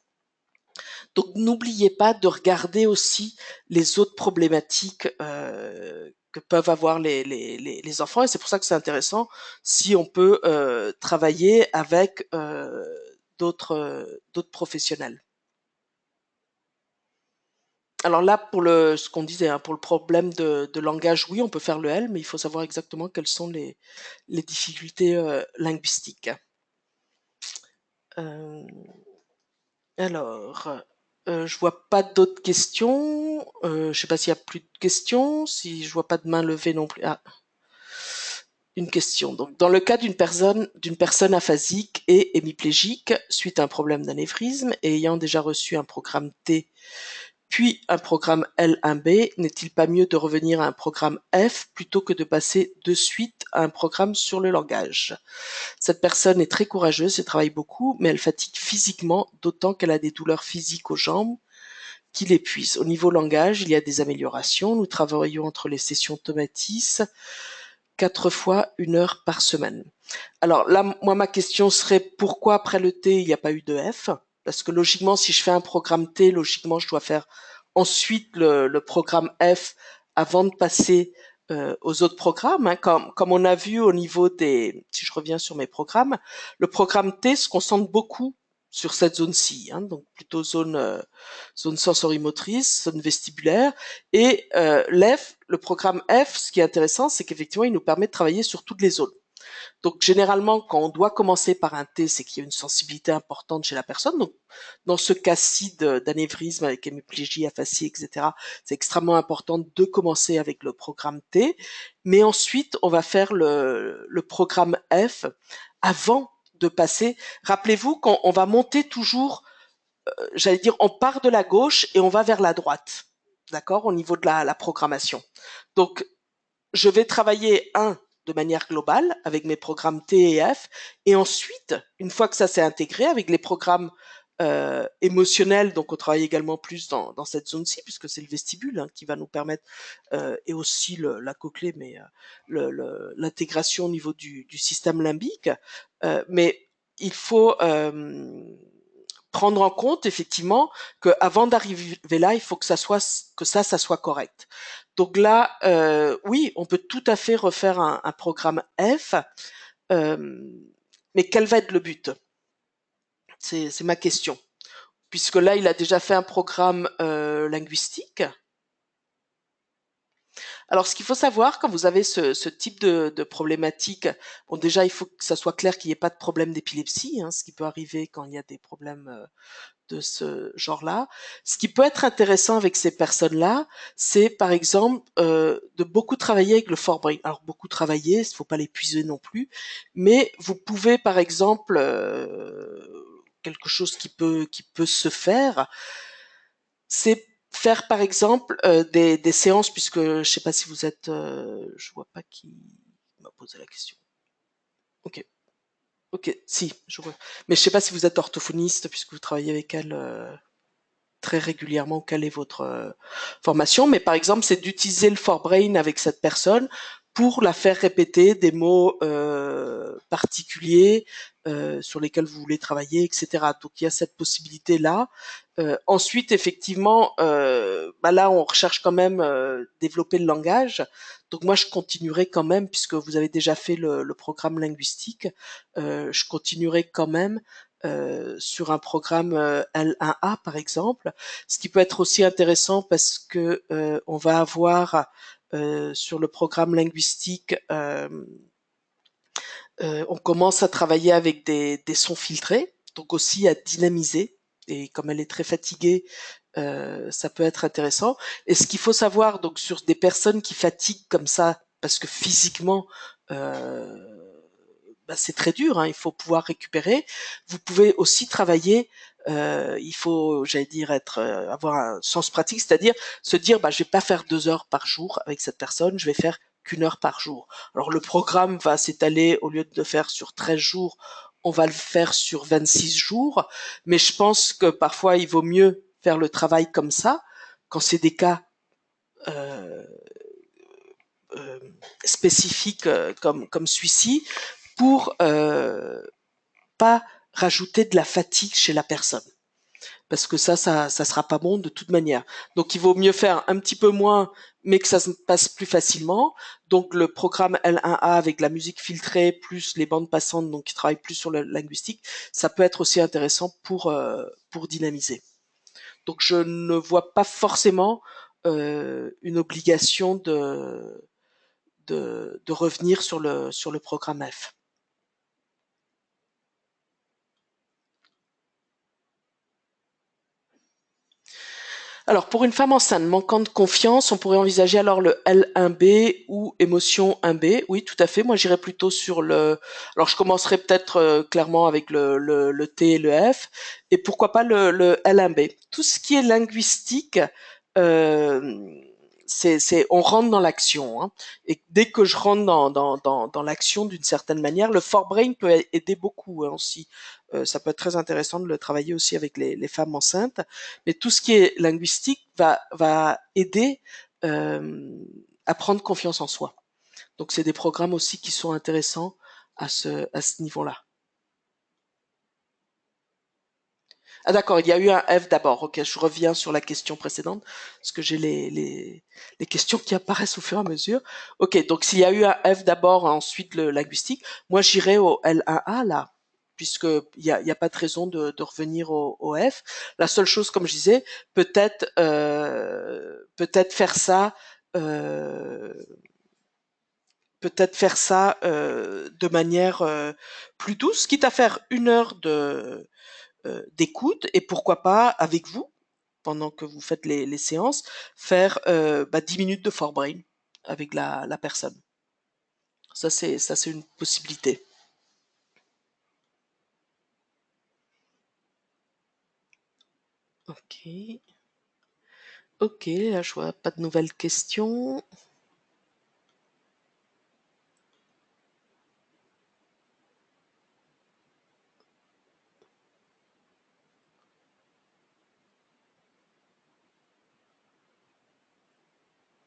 Donc n'oubliez pas de regarder aussi les autres problématiques que peuvent avoir les enfants, et c'est pour ça que c'est intéressant si on peut travailler avec d'autres professionnels. Alors là, pour ce qu'on disait, hein, pour le problème de langage, oui, on peut faire le L, mais il faut savoir exactement quelles sont les difficultés linguistiques. Euh, alors, je vois pas d'autres questions. Je sais pas s'il y a plus de questions, si je vois pas de main levée non plus. Ah, une question. Donc, dans le cas d'une personne aphasique et hémiplégique suite à un problème d'anévrisme et ayant déjà reçu un programme T puis un programme L1B, n'est-il pas mieux de revenir à un programme F plutôt que de passer de suite à un programme sur le langage? Cette personne est très courageuse et travaille beaucoup, mais elle fatigue physiquement, d'autant qu'elle a des douleurs physiques aux jambes qui l'épuisent. Au niveau langage, il y a des améliorations. Nous travaillons entre les sessions Tomatis 4 fois 1 heure par semaine. Alors là, moi, ma question serait pourquoi après le T, il n'y a pas eu de F? Parce que logiquement, si je fais un programme T, logiquement, je dois faire ensuite le programme F avant de passer aux autres programmes, hein. Comme on a vu au niveau si je reviens sur mes programmes, le programme T se concentre beaucoup sur cette zone-ci, hein, donc plutôt zone sensorimotrice, zone vestibulaire. Et le programme F, ce qui est intéressant, c'est qu'effectivement, il nous permet de travailler sur toutes les zones. Donc généralement, quand on doit commencer par un T, c'est qu'il y a une sensibilité importante chez la personne. Donc dans ce cas-ci d'anévrisme avec hémiplégie, aphasie, etc., c'est extrêmement important de commencer avec le programme T. Mais ensuite, on va faire le programme F avant de passer. Rappelez-vous qu'on va monter toujours, j'allais dire, on part de la gauche et on va vers la droite. D'accord, au niveau de la programmation. Donc je vais travailler de manière globale avec mes programmes T et F, et ensuite, une fois que ça s'est intégré avec les programmes émotionnels, donc on travaille également plus dans cette zone-ci, puisque c'est le vestibule qui va nous permettre, et aussi la cochlée, mais l'intégration au niveau du système limbique. Mais il faut prendre en compte effectivement que avant d'arriver là, il faut que ça soit correct. Donc là, oui, on peut tout à fait refaire un programme F, mais quel va être le but? C'est ma question. Puisque là, il a déjà fait un programme linguistique. Alors, ce qu'il faut savoir quand vous avez ce type de problématique, bon, déjà, il faut que ça soit clair qu'il n'y ait pas de problème d'épilepsie, ce qui peut arriver quand il y a des problèmes de ce genre-là. Ce qui peut être intéressant avec ces personnes-là, c'est par exemple de beaucoup travailler avec le forebrain. Alors beaucoup travailler, il ne faut pas l'épuiser non plus, mais vous pouvez par exemple quelque chose qui peut se faire, c'est faire par exemple des séances, puisque je ne sais pas si vous êtes, je vois pas qui m'a posé la question. Ok. Ok, si, je vois. Mais je sais pas si vous êtes orthophoniste puisque vous travaillez avec elle très régulièrement, quelle est votre formation, mais par exemple, c'est d'utiliser le forebrain avec cette personne pour la faire répéter des mots particuliers sur lesquels vous voulez travailler, etc. Donc il y a cette possibilité-là. Ensuite, effectivement, là, on recherche quand même développer le langage. Donc moi, je continuerai quand même, puisque vous avez déjà fait le programme linguistique, je continuerai quand même sur un programme L1A par exemple, ce qui peut être aussi intéressant parce que on va avoir sur le programme linguistique, on commence à travailler avec des sons filtrés, donc aussi à dynamiser. Et comme elle est très fatiguée, ça peut être intéressant. Et ce qu'il faut savoir, donc sur des personnes qui fatiguent comme ça, parce que physiquement, c'est très dur, il faut pouvoir récupérer. Vous pouvez aussi travailler, il faut, j'allais dire, avoir un sens pratique, c'est-à-dire se dire, je vais pas faire 2 heures par jour avec cette personne, je vais faire qu'1 heure par jour. Alors le programme va s'étaler, au lieu de le faire sur 13 jours, on va le faire sur 26 jours, mais je pense que parfois il vaut mieux faire le travail comme ça, quand c'est des cas euh, euh, spécifiques comme celui-ci, pour pas rajouter de la fatigue chez la personne. Parce que ça sera pas bon de toute manière. Donc il vaut mieux faire un petit peu moins, mais que ça se passe plus facilement. Donc le programme L1A avec la musique filtrée plus les bandes passantes, donc qui travaillent plus sur le linguistique, ça peut être aussi intéressant pour dynamiser. Donc je ne vois pas forcément une obligation de revenir sur le programme F. Alors, pour une femme enceinte manquant de confiance, on pourrait envisager alors le L1B ou émotion 1B. Oui, tout à fait. Moi, j'irais plutôt sur le. Alors, je commencerai peut-être clairement avec le T et le F, et pourquoi pas le L1B. Tout ce qui est linguistique, euh, on rentre dans l'action, et dès que je rentre dans l'action d'une certaine manière, le forebrain peut aider beaucoup aussi. Ça peut être très intéressant de le travailler aussi avec les femmes enceintes. Mais tout ce qui est linguistique va aider à prendre confiance en soi. Donc c'est des programmes aussi qui sont intéressants à ce niveau-là. Ah d'accord, il y a eu un F d'abord. Ok, je reviens sur la question précédente, parce que j'ai les questions qui apparaissent au fur et à mesure. Ok, donc s'il y a eu un F d'abord, ensuite le linguistique, moi j'irai au L1A là. puisque il y a pas de raison de revenir au F. La seule chose, comme je disais, peut-être faire ça, euh, de manière plus douce, quitte à faire 1 heure d'écoute, et pourquoi pas avec vous, pendant que vous faites les séances, faire 10 minutes de forebrain avec la personne. Ça c'est une possibilité. Ok. Ok, là je vois pas de nouvelles questions.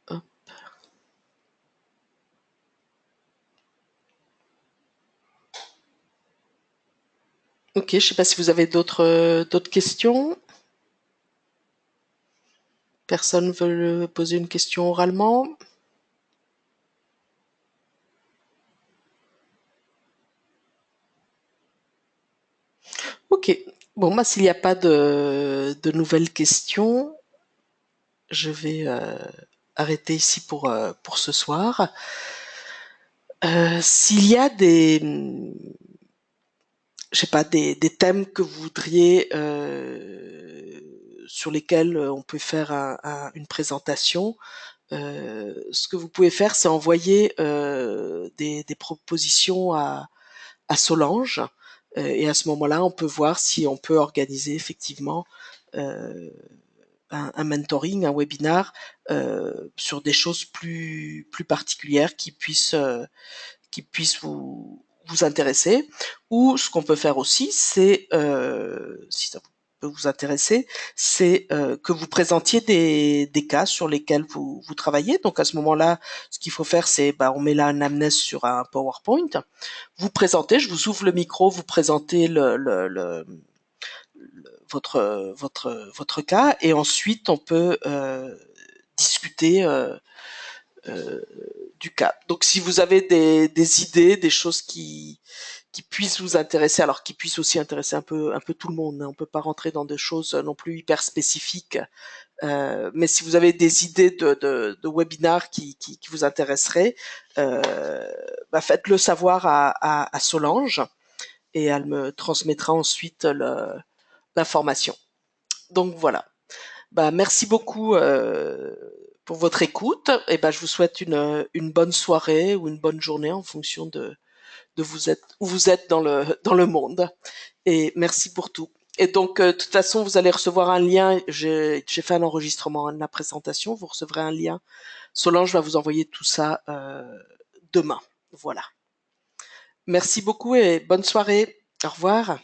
Hop. Ok, je sais pas si vous avez d'autres questions. Personne veut poser une question oralement? Ok. Bon, moi, s'il n'y a pas de nouvelles questions, je vais arrêter ici pour ce soir. S'il y a je sais pas, des thèmes que vous voudriez, sur lesquels on peut faire une présentation, ce que vous pouvez faire, c'est envoyer des propositions à Solange. Et à ce moment-là, on peut voir si on peut organiser effectivement euh, un mentoring, un webinar sur des choses plus particulières qui puissent vous intéresser. Ou ce qu'on peut faire aussi, c'est, si ça peut vous intéresser, c'est que vous présentiez des cas sur lesquels vous travaillez. Donc à ce moment-là, ce qu'il faut faire, c'est on met là un anamnèse sur un PowerPoint. Vous présentez, je vous ouvre le micro, vous présentez votre cas, et ensuite on peut discuter euh, du cas. Donc si vous avez des idées, des choses qui puissent vous intéresser, alors qui puissent aussi intéresser un peu tout le monde, hein. On peut pas rentrer dans des choses non plus hyper spécifiques, mais si vous avez des idées de webinars qui vous intéresseraient, faites-le savoir à Solange, et elle me transmettra ensuite l'information. Donc voilà. Merci beaucoup pour votre écoute. Et je vous souhaite une bonne soirée ou une bonne journée en fonction de où vous êtes dans le monde. Et merci pour tout. Et donc, de toute façon, vous allez recevoir un lien. J'ai fait un enregistrement de la présentation. Vous recevrez un lien. Solange va vous envoyer tout ça demain. Voilà. Merci beaucoup et bonne soirée. Au revoir.